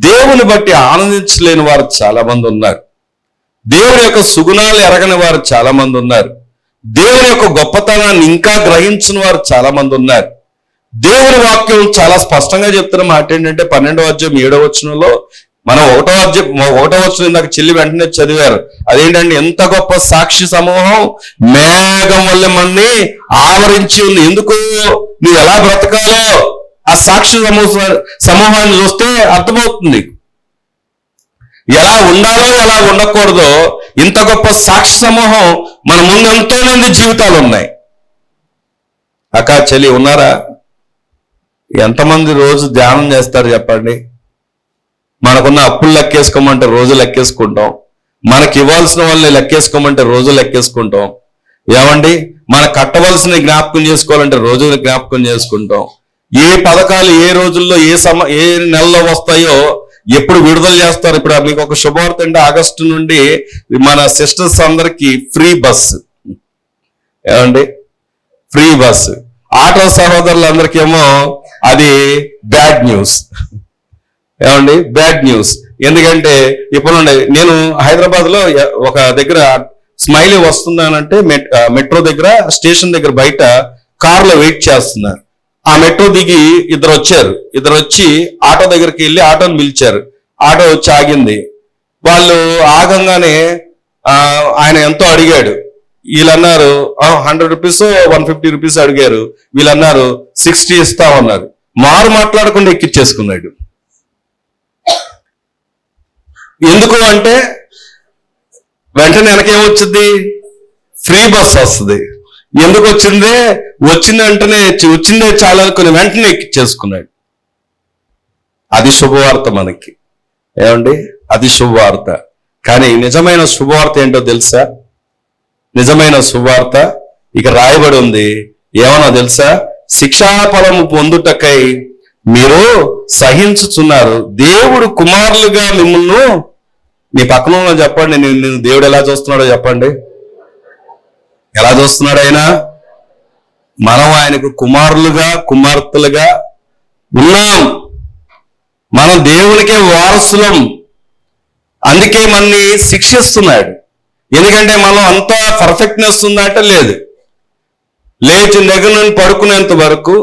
Speaker 1: దేవుని బట్టి ఆనందించలేని వారు చాలా మంది ఉన్నారు. దేవుని యొక్క సుగుణాలు ఎరగని వారు చాలా మంది ఉన్నారు. దేవుని యొక్క గొప్పతనాన్ని ఇంకా గ్రహించిన వారు చాలా మంది ఉన్నారు. దేవుని వాక్యం చాలా స్పష్టంగా చెప్తున్న మాట ఏంటంటే, 12వ అధ్యాయం 7వ వచనంలో, మనం 1వ వచనం ఇందాక చెల్లి వెంటనే చదివారు. అదేంటంటే, ఎంత గొప్ప సాక్షి సమూహం మేఘం వల్ల మనని ఆవరించి ఉంది. ఎందుకు? నువ్వు ఎలా బ్రతకాలో ఆ సాక్షి సమూహాన్ని చూస్తే అర్థమవుతుంది. ఎలా ఉండాలో ఎలా ఉండకూడదో ఇంత గొప్ప సాక్షి సమూహం మన ముందు ఎంతో మంది జీవితాలు ఉన్నాయి. అక్క చెల్లి ఉన్నారా? ఎంతమంది రోజు ధ్యానం చేస్తారు చెప్పండి? మనకున్న అప్పులు లెక్కేసుకోమంటే రోజు లెక్కేసుకుంటాం, మనకి ఇవ్వాల్సిన వాళ్ళని లెక్కేసుకోమంటే రోజు లెక్కేసుకుంటాం. ఏమండి, మనకు కట్టవలసిన జ్ఞాపకం చేసుకోవాలంటే రోజు జ్ఞాపకం చేసుకుంటాం. ఏ పథకాలు ఏ రోజుల్లో ఏ నెలలో వస్తాయో, ఎప్పుడు విడుదల చేస్తారు. ఇప్పుడు మీకు ఒక శుభవార్త అంటే, ఆగస్టు నుండి మన సిస్టర్స్ అందరికి ఫ్రీ బస్. ఏమండి, ఫ్రీ బస్. ఆటో సహోదరులందరికేమో అది బ్యాడ్ న్యూస్. ఏమండి, బ్యాడ్ న్యూస్. ఎందుకంటే ఇప్పుడు నేను హైదరాబాద్ లో ఒక దగ్గర స్మైలీ వస్తుందానంటే మెట్రో దగ్గర స్టేషన్ దగ్గర బయట కార్లో వెయిట్ చేస్తున్నారు. ఆ మెట్రో దిగి ఇద్దరు వచ్చి ఆటో దగ్గరికి వెళ్ళి ఆటోని పిలిచారు. ఆటో వచ్చి ఆగింది. వాళ్ళు ఆగంగానే ఆయన ఎంతో అడిగాడు. వీళ్ళన్నారు 100 రూపీస్ 150 రూపీస్ అడిగారు. వీళ్ళన్నారు 60 ఇస్తామన్నారు. మారు మాట్లాడకుండా ఎక్కిచ్చేసుకున్నాడు. ఎందుకు అంటే వెంటనే వెనకేమొచ్చింది, ఫ్రీ బస్ వస్తుంది. ఎందుకు వచ్చింది వెంటనే చాలా అనుకుని వెంటనే ఎక్కిచ్చేసుకున్నాడు. అది శుభవార్త మనకి. ఏమండి, అది శుభవార్త. కానీ నిజమైన శుభవార్త ఏంటో తెలుసా? నిజమైన శుభవార్త ఇక రాయబడి ఉంది. ఏమన్నా తెలుసా? శిక్షాఫలము పొందుటకై మీరు సహించుచున్నారు. దేవుడు కుమారులుగా మిమ్మల్ని, నీ పక్కన చెప్పండి, నేను దేవుడు ఎలా చూస్తున్నాడో చెప్పండి. ఎలా చూస్తున్నాడు ఆయన? మనం ఆయనకు కుమారులుగా కుమార్తెలుగా ఉన్నాం. మనం దేవునికే వారసులం. అందుకే మనని శిక్షిస్తున్నాడు. ఎందుకంటే మనం అంతా పర్ఫెక్ట్నెస్ ఉందంటే లేదు. లేచి నెగలను పడుకునేంత వరకు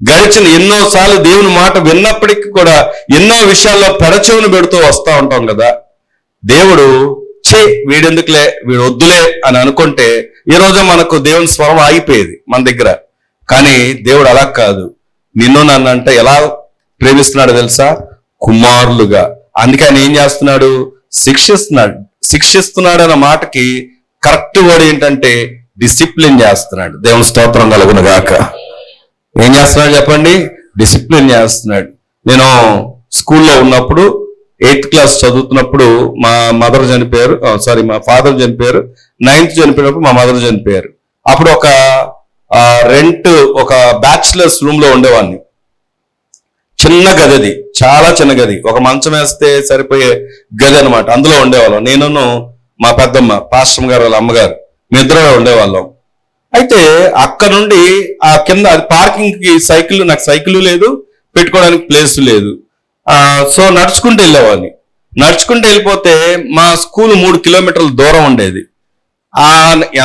Speaker 1: గడిచిన ఎన్నోసార్లు దేవుని మాట విన్నప్పటికీ కూడా ఎన్నో విషయాల్లో పెడచెవును పెడుతూ వస్తూ ఉంటాం కదా. దేవుడు వీడెందుకులే, వీడు వద్దులే అని అనుకుంటే ఈ రోజు మనకు దేవుని స్వరం ఆగిపోయేది మన దగ్గర. కానీ దేవుడు అలా కాదు. నిన్ను నన్ను అంటే ఎలా ప్రేమిస్తున్నాడు తెలుసా? కుమారులుగా. అందుకే ఆయన ఏం చేస్తున్నాడు? శిక్షిస్తున్నాడు అన్న మాటకి కరెక్ట్ వర్డ్ ఏంటంటే డిసిప్లిన్ చేస్తున్నాడు. దేవుని స్తోత్రం కలుగును గాక. ఏం చేస్తున్నాడు చెప్పండి? డిసిప్లిన్ చేస్తున్నాడు. నేను స్కూల్లో ఉన్నప్పుడు 8th క్లాస్ చదువుతున్నప్పుడు మా మదర్ చనిపోయారు, మా ఫాదర్ చనిపోయారు. 9th చనిపోయినప్పుడు మా మదర్ చనిపోయారు. అప్పుడు ఒక బ్యాచిలర్స్ రూమ్ లో ఉండేవాడిని. చిన్న గది, అది చాలా చిన్న గది, ఒక మంచం వేస్తే సరిపోయే గది అనమాట. అందులో ఉండేవాళ్ళం. నేను మా పెద్దమ్మ, పాస్టర్ గారు వాళ్ళ అమ్మగారు, మీ ఇద్దరు ఉండేవాళ్ళం. అయితే అక్కడ నుండి ఆ కింద పార్కింగ్ కి నాకు సైకిల్ లేదు, పెట్టుకోవడానికి ప్లేస్ లేదు. సో నడుచుకుంటూ వెళ్ళేవాడిని. నడుచుకుంటూ వెళ్ళిపోతే మా స్కూల్ 3 కిలోమీటర్ల దూరం ఉండేది.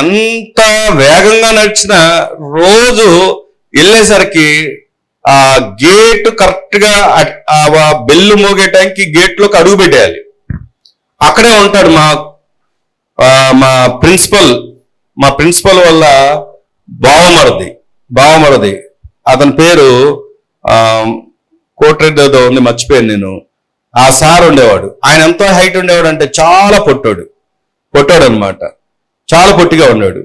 Speaker 1: ఎంత వేగంగా నడిచినా రోజు వెళ్ళేసరికి ఆ గేట్ కరెక్ట్ గా బెల్లు మోగే టైంకి గేట్ లోకి అడుగు పెట్టేయాలి. అక్కడే ఉంటాడు మా ప్రిన్సిపల్ వల్ల బావమరది. అతని పేరు కోట్రెడ్డితో ఉంది, మర్చిపోయాను నేను. ఆ సార్ ఉండేవాడు. ఆయన ఎంతో హైట్ ఉండేవాడు అంటే చాలా పొట్టాడు అనమాట. చాలా పొట్టిగా ఉన్నాడు.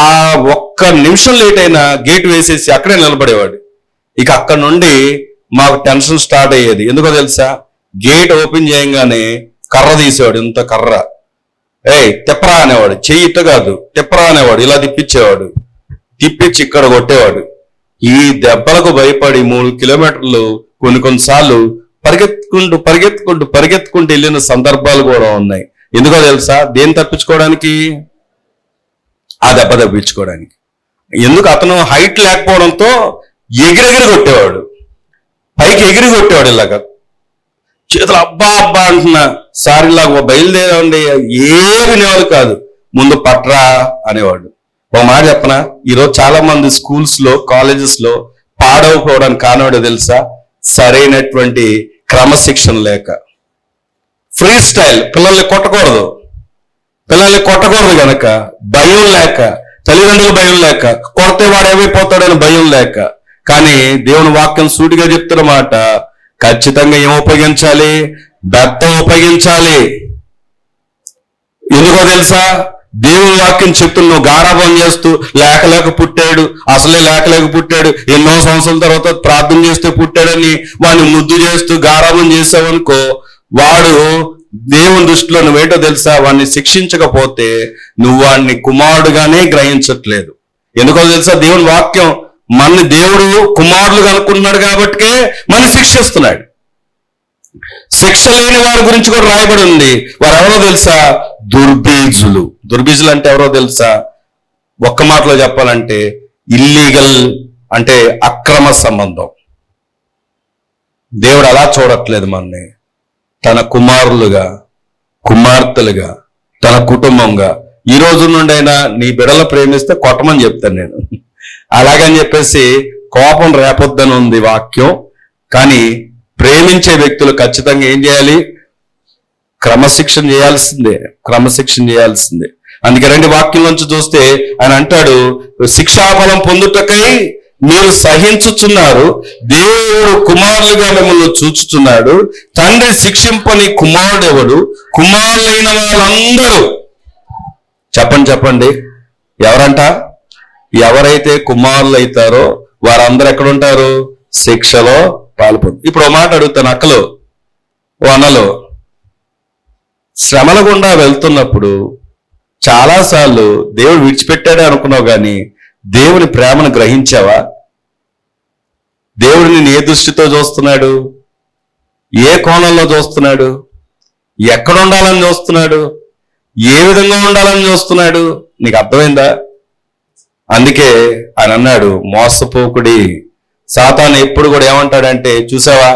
Speaker 1: ఆ ఒక్క నిమిషం లేట్ అయినా గేట్ వేసేసి అక్కడే నిలబడేవాడు. ఇక అక్కడ నుండి మాకు టెన్షన్ స్టార్ట్ అయ్యేది. ఎందుకో తెలుసా? గేట్ ఓపెన్ చేయగానే కర్ర తీసేవాడు. ఇంత కర్ర, తిప్పరా అనేవాడు. చెయ్యి ఇట్ట కాదు, తిప్పరా అనేవాడు. ఇలా తిప్పించి ఇక్కడ కొట్టేవాడు. ఈ దెబ్బలకు భయపడి 3 కిలోమీటర్లు కొన్నిసార్లు పరిగెత్తుకుంటూ వెళ్ళిన సందర్భాలు కూడా ఉన్నాయి. ఎందుకో తెలుసా? దేన్ని తప్పించుకోవడానికి? ఆ దెబ్బ తప్పించుకోవడానికి. ఎందుకు? అతను హైట్ లేకపోవడంతో ఎగిరెగిరి కొట్టేవాడు, పైకి ఎగిరి కొట్టేవాడు. ఇలాగా చేతులు అబ్బా అంటున్నా, సార్ ఇలాగ బయలుదేరండి, ఏ వినేవాళ్ళు కాదు. ముందు పట్రా అనేవాడు. ఒక మాట చెప్పనా? ఈరోజు చాలా మంది స్కూల్స్ లో, కాలేజెస్ లో పాడవపోవడానికి కారణం తెలుసా? సరైనటువంటి క్రమశిక్షణ లేక. Free style. పిల్లల్ని కొట్టకూడదు గనక భయం లేక, తల్లిదండ్రుల భయం లేక, కొడితే వాడు ఏమైపోతాడని భయం లేక. కానీ దేవుని వాక్యం సూటిగా చెప్తున్న మాట, ఖచ్చితంగా ఏం ఉపయోగించాలి? బెత్తం ఉపయోగించాలి. ఎందుకో తెలుసా? దేవుని వాక్యం చెప్తున్న నువ్వు గారాబం చేస్తూ లేక పుట్టాడు, అసలే లేక పుట్టాడు, ఎన్నో సంవత్సరాల తర్వాత ప్రార్థన చేస్తే పుట్టాడని వాడిని ముద్దు చేస్తూ గారాబం చేసావనుకో, వాడు దేవుని దృష్టిలో నువ్వేంటో తెలుసా? వాడిని శిక్షించకపోతే నువ్వు వాడిని కుమారుడుగానే గ్రహించట్లేదు. ఎందుకో తెలుసా? దేవుని వాక్యం మన దేవుడు కుమారులుగా అనుకుంటున్నాడు కాబట్టికే మన శిక్షిస్తున్నాడు. శిక్ష లేని వారి గురించి కూడా రాయబడి ఉంది. వారు ఎవరో తెలుసా? దుర్బీజులు అంటే ఎవరో తెలుసా? ఒక్క మాటలో చెప్పాలంటే ఇల్లీగల్, అంటే అక్రమ సంబంధం. దేవుడు అలా చూడట్లేదు మనని. తన కుమారులుగా, కుమార్తెలుగా, తన కుటుంబంగా. ఈ రోజు నుండైనా నీ బిడ్డలు ప్రేమిస్తే కొట్టమని చెప్తాను నేను. అలాగని చెప్పేసి కోపం రేపొద్దని ఉంది వాక్యం. కానీ ప్రేమించే వ్యక్తులు ఖచ్చితంగా ఏం చేయాలి? క్రమశిక్షణ చేయాల్సిందే. అందుకే రెండు వాక్యం నుంచి చూస్తే ఆయన అంటాడు, శిక్షాఫలం పొందుటకై మీరు సహించుచున్నారు, దేవుడు కుమారులుగా మిమ్మల్ని చూచుచున్నాడు. తండ్రి శిక్షింపని కుమారుడు ఎవడు? కుమారులైన వాళ్ళందరూ. చెప్పండి ఎవరంట? ఎవరైతే కుమారులు అవుతారో వారందరూ ఎక్కడ ఉంటారు? శిక్షలో పాల్పొందు. ఇప్పుడు ఓ మాట అడుగుతాను, అక్కలు ఓ అన్నలు, శ్రమల గుండా వెళ్తున్నప్పుడు చాలాసార్లు దేవుడు విడిచిపెట్టాడే అనుకున్నావు కానీ దేవుని ప్రేమను గ్రహించావా? దేవుడు నిన్ను ఏ దృష్టితో చూస్తున్నాడు? ఏ కోణంలో చూస్తున్నాడు? ఎక్కడ ఉండాలని చూస్తున్నాడు? ఏ విధంగా ఉండాలని చూస్తున్నాడు? నీకు అర్థమైందా? అందుకే ఆయన అన్నాడు, మోసపోకుడి. సాతాను ఎప్పుడు కూడా ఏమంటాడంటే, చూసావా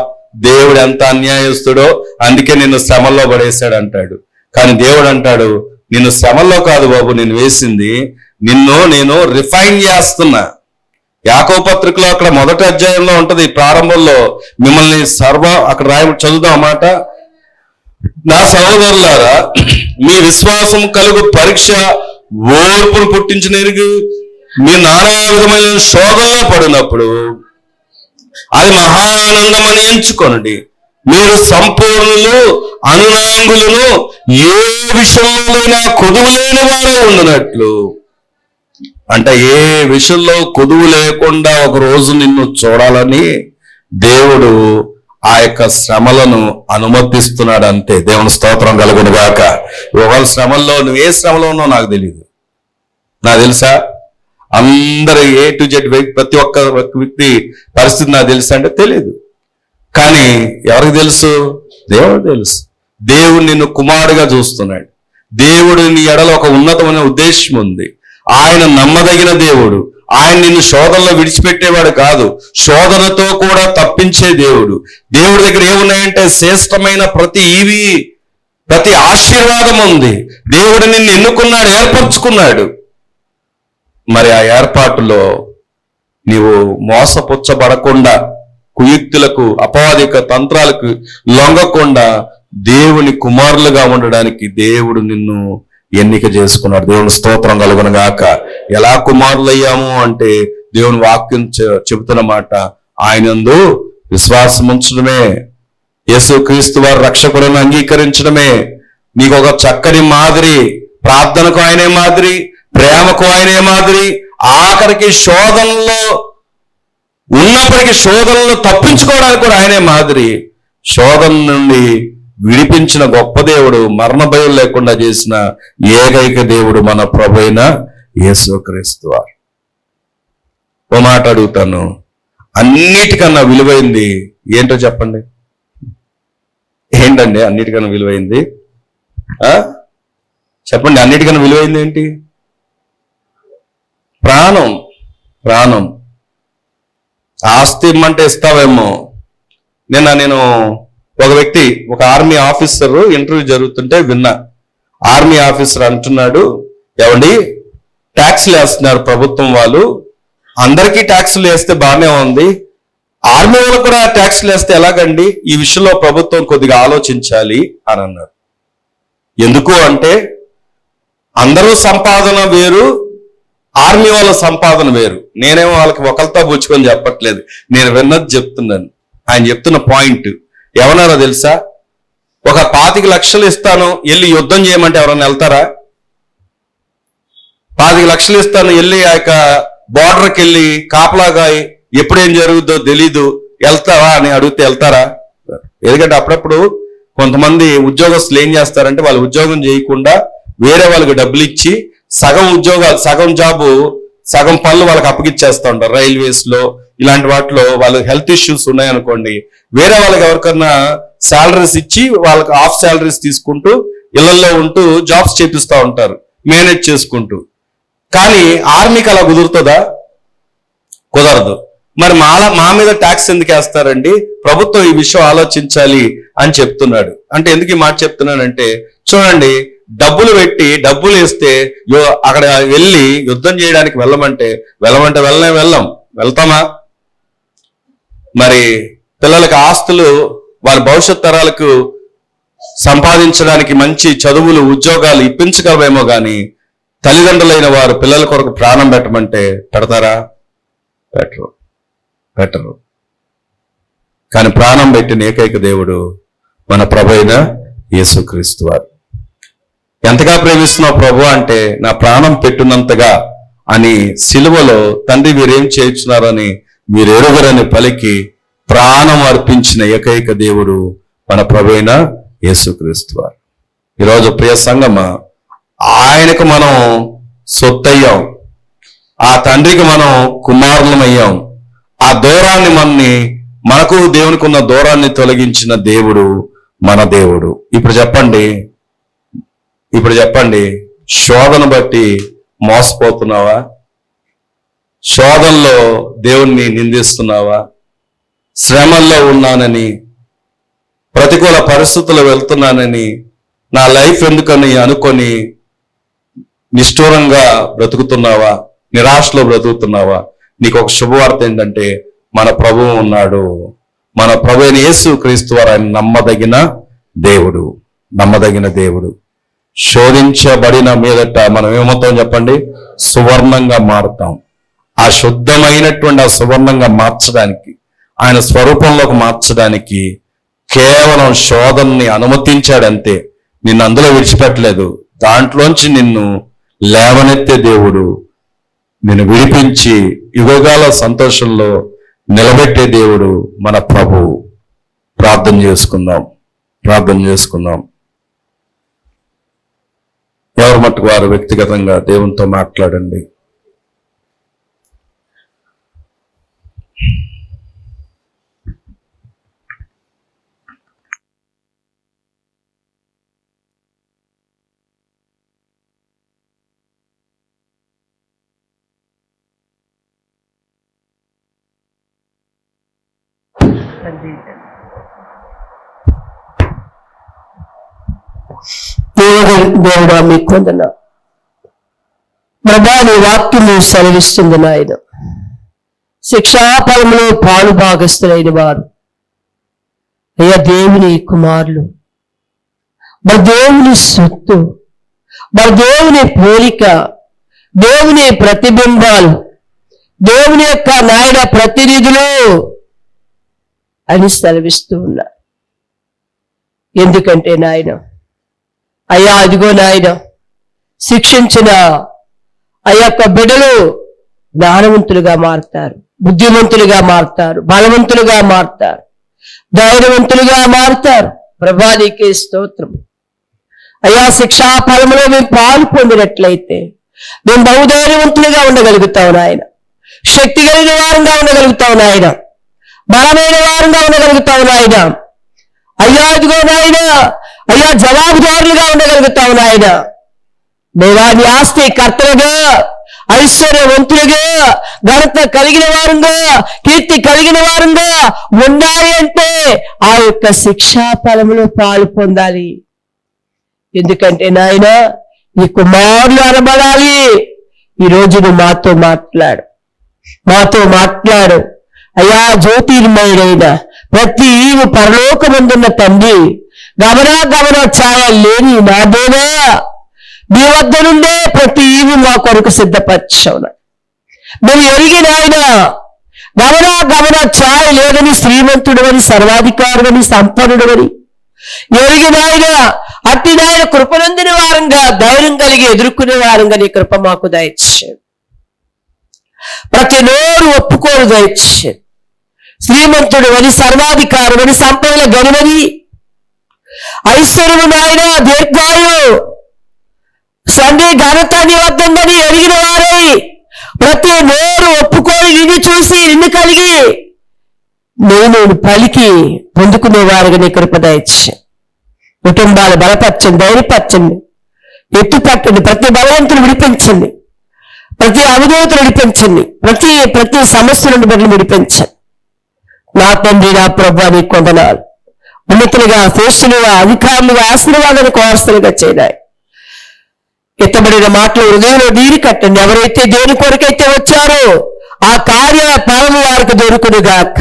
Speaker 1: దేవుడు ఎంత అన్యాయస్తుడో, అందుకే నిన్ను శ్రమల్లో పడేశాడు అంటాడు. కానీ దేవుడు అంటాడు, నిన్ను శ్రమల్లో కాదు బాబు నేను వేసింది, నిన్ను నేను రిఫైన్ చేస్తున్నా. యాకోబు పత్రికలో అక్కడ మొదటి అధ్యాయంలో ఉంటది, ప్రారంభంలో మిమ్మల్ని అక్కడ చదువుదాం అన్నమాట. నా సహోదరులారా, మీ విశ్వాసం కలుగు పరీక్ష ఓర్పును పుట్టించినెరుగు. మీ నానా విధమైన శోధనలో పడినప్పుడు అది మహానందమని ఎంచుకోనండి. మీరు సంపూర్ణులు అనురాంగులను, ఏ విషయంలోనైనా కొదువు లేని వారు ఉండినట్లు. అంటే ఏ విషయంలో కొదువు లేకుండా ఒక రోజు నిన్ను చూడాలని దేవుడు ఆ యొక్క శ్రమలను అనుమతిస్తున్నాడు అంతే. దేవుని స్తోత్రం కలుగును గాక. ఒకవేళ శ్రమల్లో నువ్వు ఏ శ్రమలో ఉన్నావు నాకు తెలియదు. నాకు తెలుసా? అందరూ A to Z ప్రతి ఒక్క వ్యక్తి పరిస్థితి నాకు తెలుసా అంటే తెలియదు. కానీ ఎవరికి తెలుసు? దేవుడు తెలుసు. దేవుడు నిన్ను కుమారుడిగా చూస్తున్నాడు. దేవుడు నీ ఎడల ఒక ఉన్నతమైన ఉద్దేశం ఉంది. ఆయన నమ్మదగిన దేవుడు. ఆయన నిన్ను శోధనలో విడిచిపెట్టేవాడు కాదు, శోధనతో కూడా తప్పించే దేవుడు. దేవుడి దగ్గర ఏమున్నాయంటే శ్రేష్టమైన ప్రతి ఆశీర్వాదం ఉంది. దేవుడు నిన్ను ఎన్నుకున్నాడు, ఏర్పరచుకున్నాడు. మరి ఆ ఏర్పాటులో నీవు మోసపుచ్చబడకుండా, కుయుక్తులకు అపవాదిక తంత్రాలకు లొంగకుండా దేవుని కుమారులుగా ఉండడానికి దేవుడు నిన్ను ఎన్నిక చేసుకున్నాడు. దేవుని స్తోత్రం కలుగును గాక. ఎలా కుమారులయ్యాము అంటే దేవుని వాక్యం చెబుతున్న మాట, ఆయనందు విశ్వాసం ఉంచడమే, యేసుక్రీస్తు వారి రక్షకులను అంగీకరించడమే నీకు ఒక చక్కని మాదిరి. ప్రార్థనకు ఆయనే మాదిరి, ప్రేమకు ఆయనే మాదిరి, ఆఖరికి శోధనలో ఉన్నప్పటికీ శోధనలు తప్పించుకోవడానికి కూడా ఆయనే మాదిరి. శోధన నుండి విడిపించిన గొప్ప దేవుడు, మరణ భయం లేకుండా చేసిన ఏకైక దేవుడు మన ప్రభువైన యేసుక్రీస్తు వారు. ఓ మాట అడుగుతాను, అన్నిటికన్నా విలువైంది ఏంటో చెప్పండి. ఏంటండి అన్నిటికన్నా విలువైంది? చెప్పండి, అన్నిటికన్నా విలువైంది ఏంటి? ప్రాణం. ఆస్తి ఇమ్మంటే ఇస్తావేమో. నేను ఒక వ్యక్తి, ఒక ఆర్మీ ఆఫీసర్ ఇంటర్వ్యూ జరుగుతుంటే విన్నా. ఆర్మీ ఆఫీసర్ అంటున్నాడు, ఏమండి ట్యాక్స్లు వేస్తున్నారు ప్రభుత్వం వాళ్ళు, అందరికీ ట్యాక్స్లు వేస్తే బాగానే ఉంది, ఆర్మీ వాళ్ళకు కూడా ట్యాక్స్లు వేస్తే ఎలాగండి? ఈ విషయంలో ప్రభుత్వం కొద్దిగా ఆలోచించాలి అని అన్నారు. ఎందుకు అంటే అందరూ సంపాదన వేరు, ఆర్మీ వాళ్ళ సంపాదన వేరు. నేనేమో వాళ్ళకి ఒకరితో పుచ్చుకొని చెప్పట్లేదు, నేను విన్నది చెప్తున్నాను. ఆయన చెప్తున్న పాయింట్ ఏమన్నారో తెలుసా? ఒక 25 లక్షలు ఇస్తాను, వెళ్ళి యుద్ధం చేయమంటే ఎవరన్నా వెళ్తారా? 25 లక్షలు ఇస్తాను, వెళ్ళి ఆ యొక్క బోర్డర్కి వెళ్ళి కాపలాగా ఎప్పుడేం జరుగుద్దో తెలీదు, వెళ్తావా అని అడిగితే వెళ్తారా? ఎందుకంటే అప్పుడప్పుడు కొంతమంది ఉద్యోగస్తులు ఏం చేస్తారంటే వాళ్ళు ఉద్యోగం చేయకుండా వేరే వాళ్ళకి డబ్బులు ఇచ్చి సగం జాబు సగం పనులు వాళ్ళకి అప్పగిచ్చేస్తూ ఉంటారు. రైల్వేస్ లో ఇలాంటి వాటిలో వాళ్ళకి హెల్త్ ఇష్యూస్ ఉన్నాయనుకోండి, వేరే వాళ్ళకి ఎవరికన్నా శాలరీస్ ఇచ్చి వాళ్ళకి హాఫ్ శాలరీస్ తీసుకుంటూ ఇళ్లలో ఉంటూ జాబ్స్ చేపిస్తూ ఉంటారు, మేనేజ్ చేసుకుంటూ. కానీ ఆర్మీకి అలా కుదురుతుందా? కుదరదు. మరి మా మీద ట్యాక్స్ ఎందుకు వేస్తారండి? ప్రభుత్వం ఈ విషయం ఆలోచించాలి అని చెప్తున్నాడు. అంటే ఎందుకు ఈ మాట చెప్తున్నానంటే, చూడండి, డబ్బులు పెట్టి డబ్బులు వేస్తే అక్కడ వెళ్ళి యుద్ధం చేయడానికి వెళ్ళమంటే వెళ్తామా? మరి పిల్లలకి ఆస్తులు, వారి భవిష్యత్ తరాలకు సంపాదించడానికి మంచి చదువులు, ఉద్యోగాలు ఇప్పించగలవేమో కానీ తల్లిదండ్రులైన వారు పిల్లల కొరకు ప్రాణం పెట్టమంటే పెడతారా? పెట్టరు. కానీ ప్రాణం పెట్టిన ఏకైక దేవుడు మన ప్రభు అయిన యేసుక్రీస్తు వారు. ఎంతగా ప్రేమిస్తున్నావు ప్రభు అంటే నా ప్రాణం పెట్టున్నంతగా అని సిలువలో తండ్రి వీరేం చేయించున్నారని మీరు ఎరుగరని పలికి ప్రాణం అర్పించిన ఏకైక దేవుడు మన ప్రభు అయిన యేసుక్రీస్తు వారు. ఈరోజు ప్రియ సంగమా, ఆయనకు మనం సొత్తయ్యాం, ఆ తండ్రికి మనం కుమారులమయ్యాం. ఆ దూరాన్ని మనకు దేవునికి ఉన్న దూరాన్ని తొలగించిన దేవుడు మన దేవుడు. ఇప్పుడు చెప్పండి, శోధన బట్టి మోసపోతున్నావా? శోధనలో దేవుణ్ణి నిందిస్తున్నావా? శ్రమల్లో ఉన్నానని, ప్రతికూల పరిస్థితుల్లో వెళ్తున్నానని, నా లైఫ్ ఎందుకని అనుకొని నిష్ఠూరంగా బ్రతుకుతున్నావా? నిరాశలో బ్రతుకుతున్నావా? నీకు ఒక శుభవార్త ఏంటంటే మన ప్రభువు ఉన్నాడు. మన ప్రభు అయిన యేసుక్రీస్తు వారు ఆయన నమ్మదగిన దేవుడు. శోధించబడిన మీదట మనం ఏమవుతాం చెప్పండి? సువర్ణంగా మారుతాం. ఆ శుద్ధమైనటువంటి ఆ సువర్ణంగా మార్చడానికి, ఆయన స్వరూపంలోకి మార్చడానికి కేవలం శోధనని అనుమతించాడంతే. నిన్ను అందులో విడిచిపెట్టలేదు. దాంట్లోంచి నిన్ను లేవనెత్తే దేవుడు, నిన్ను విడిపించి యుగగాల సంతోషంలో నిలబెట్టే దేవుడు మన ప్రభువు. ప్రార్థన చేసుకుందాం. ఎవరి మట్టుకు వారు వ్యక్తిగతంగా దేవునితో మాట్లాడండి.
Speaker 2: దేవుడా మీకు వందన ప్రభా, నీ వాక్యము సెలవిస్తుంది నాయన. శిక్షాఫలంలో పాలు భాగస్తులైన వారు అయ్యా దేవుని కుమారులు, మరి దేవుని సొత్తు, మరి దేవుని పోలిక, దేవుని ప్రతిబింబాలు, దేవుని యొక్క నాయన ప్రతినిధులు అని సెలవిస్తూ ఉన్నారు. ఎందుకంటే నాయన అయ్యా అదిగో నాయన శిక్షించిన ఆ యొక్క బిడ్డలు జ్ఞానవంతులుగా మారుతారు, బుద్ధిమంతులుగా మారుతారు, బలవంతులుగా మారుతారు, ధైర్యవంతులుగా మారుతారు. ప్రభా నీకే స్తోత్రం అయ్యా. శిక్షా ఫలంలో మేము పాలు పొందినట్లయితే మేము బహుధైర్యవంతులుగా ఉండగలుగుతాం నాయన, శక్తి కలిగిన వారంగా ఉండగలుగుతాం నాయన, బలమైన వారంగా ఉండగలుగుతాం నాయన. అయ్యా అదిగో నాయన అయ్యా జవాబుదారులుగా ఉండగలుగుతాం నాయన. దేవాది ఆస్తి కర్తలుగా, ఐశ్వర్యవంతులుగా, ఘనత కలిగిన వారుగా, కీర్తి కలిగిన వారుగా ఉండాలి అంటే ఆ యొక్క శిక్షా ఫలములో పాలు పొందాలి. ఎందుకంటే నాయన ఈ కుమారులు అనబడాలి. ఈరోజు నువ్వు మాతో మాట్లాడు అయ్యా. జ్యోతిర్మయుడైన ప్రతి ఈవు పరలోకమందున్న తండ్రి, గమన ఛాయ లేని నా దేవా, నీ వద్ద నుండే ప్రతి ఈవు మా కొరకు సిద్ధపరచవున. నువ్వు ఎరిగిన ఆయన గమన ఛాయ లేదని, శ్రీమంతుడు అని, సర్వాధికారుడని, సంపన్నుడు అని ఎరిగిన ఆయన అట్టి నాయన కృపనందిన వారంగా, ధైర్యం కలిగి ఎదుర్కొనే వారంగా నీ కృప మాకు దయచేయండి. ప్రతి నోరు ఒప్పుకోరు దయచేయండి. శ్రీమంతుడు అని, సర్వాధికారుడని, సంపదల గనువని, ఐశ్వర్యము నాయన, దీర్ఘాయు, సంధి ఘనత నీ వద్దందని ఎరిగిన వారై ప్రతి నోరు ఒప్పుకొని నిన్ను చూసి నిన్ను కలిగి నేను పలికి పొందుకునేవారుగా నీ కృప దయచేయండి. కుటుంబాలు బలపరచండి, ధైర్యపరచండి, ఎత్తుపట్టండి. ప్రతి బలవంతులు విడిపించండి, ప్రతి అవధూతలు విడిపించండి, ప్రతి సమస్య నుండి బిడ్డలు విడిపించండి. నా తండ్రి, నా ప్రభు నీ కొందనాలు. ఉన్నతులుగా, శ్రేష్ఠులుగా, అధికారులుగా, ఆశీర్వాదానికి వారసులుగా చేయాలి. ఎత్తబడిన మాటలు హృదయంలో నీరు కట్టండి. ఎవరైతే దేని కొరకైతే వచ్చారో ఆ కార్య ఫలము వారికి దొరుకునుగాక,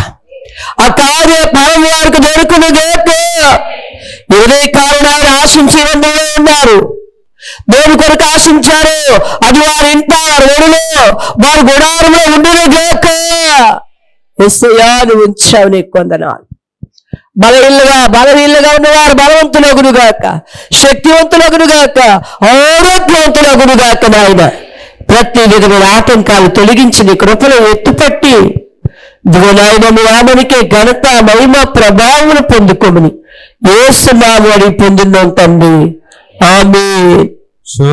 Speaker 2: ఆ కార్య ఫలం వారికి దొరుకును గాక. ఇదే కారణాలు ఆశించే మందిలో ఉన్నారు. దేని కొరకు ఆశించారు? అది వారి ఇంట, వారి ఒడిలో, వారి గుడారంలో ఉండును గాక. యేసయ్యా నువ్వు ఉంచావు, నీకు వందనాలు. బలహీనలుగా ఉన్నవారు బలవంతులగునుగాక, శక్తివంతులగునుగాక, ఆరోగ్యవంతులగునుగాక. నాయన ప్రతి విధమైన ఆటంకాలు తొలగించి నీ కృపలో ఎత్తుపట్టి ఇదిగో నాయన నీ నామనికే ఘనత, మహిమ, ప్రభావం పొందుకోమని యేసు నామమున అడిగి పొందున్నాం తండ్రి. ఆమేన్.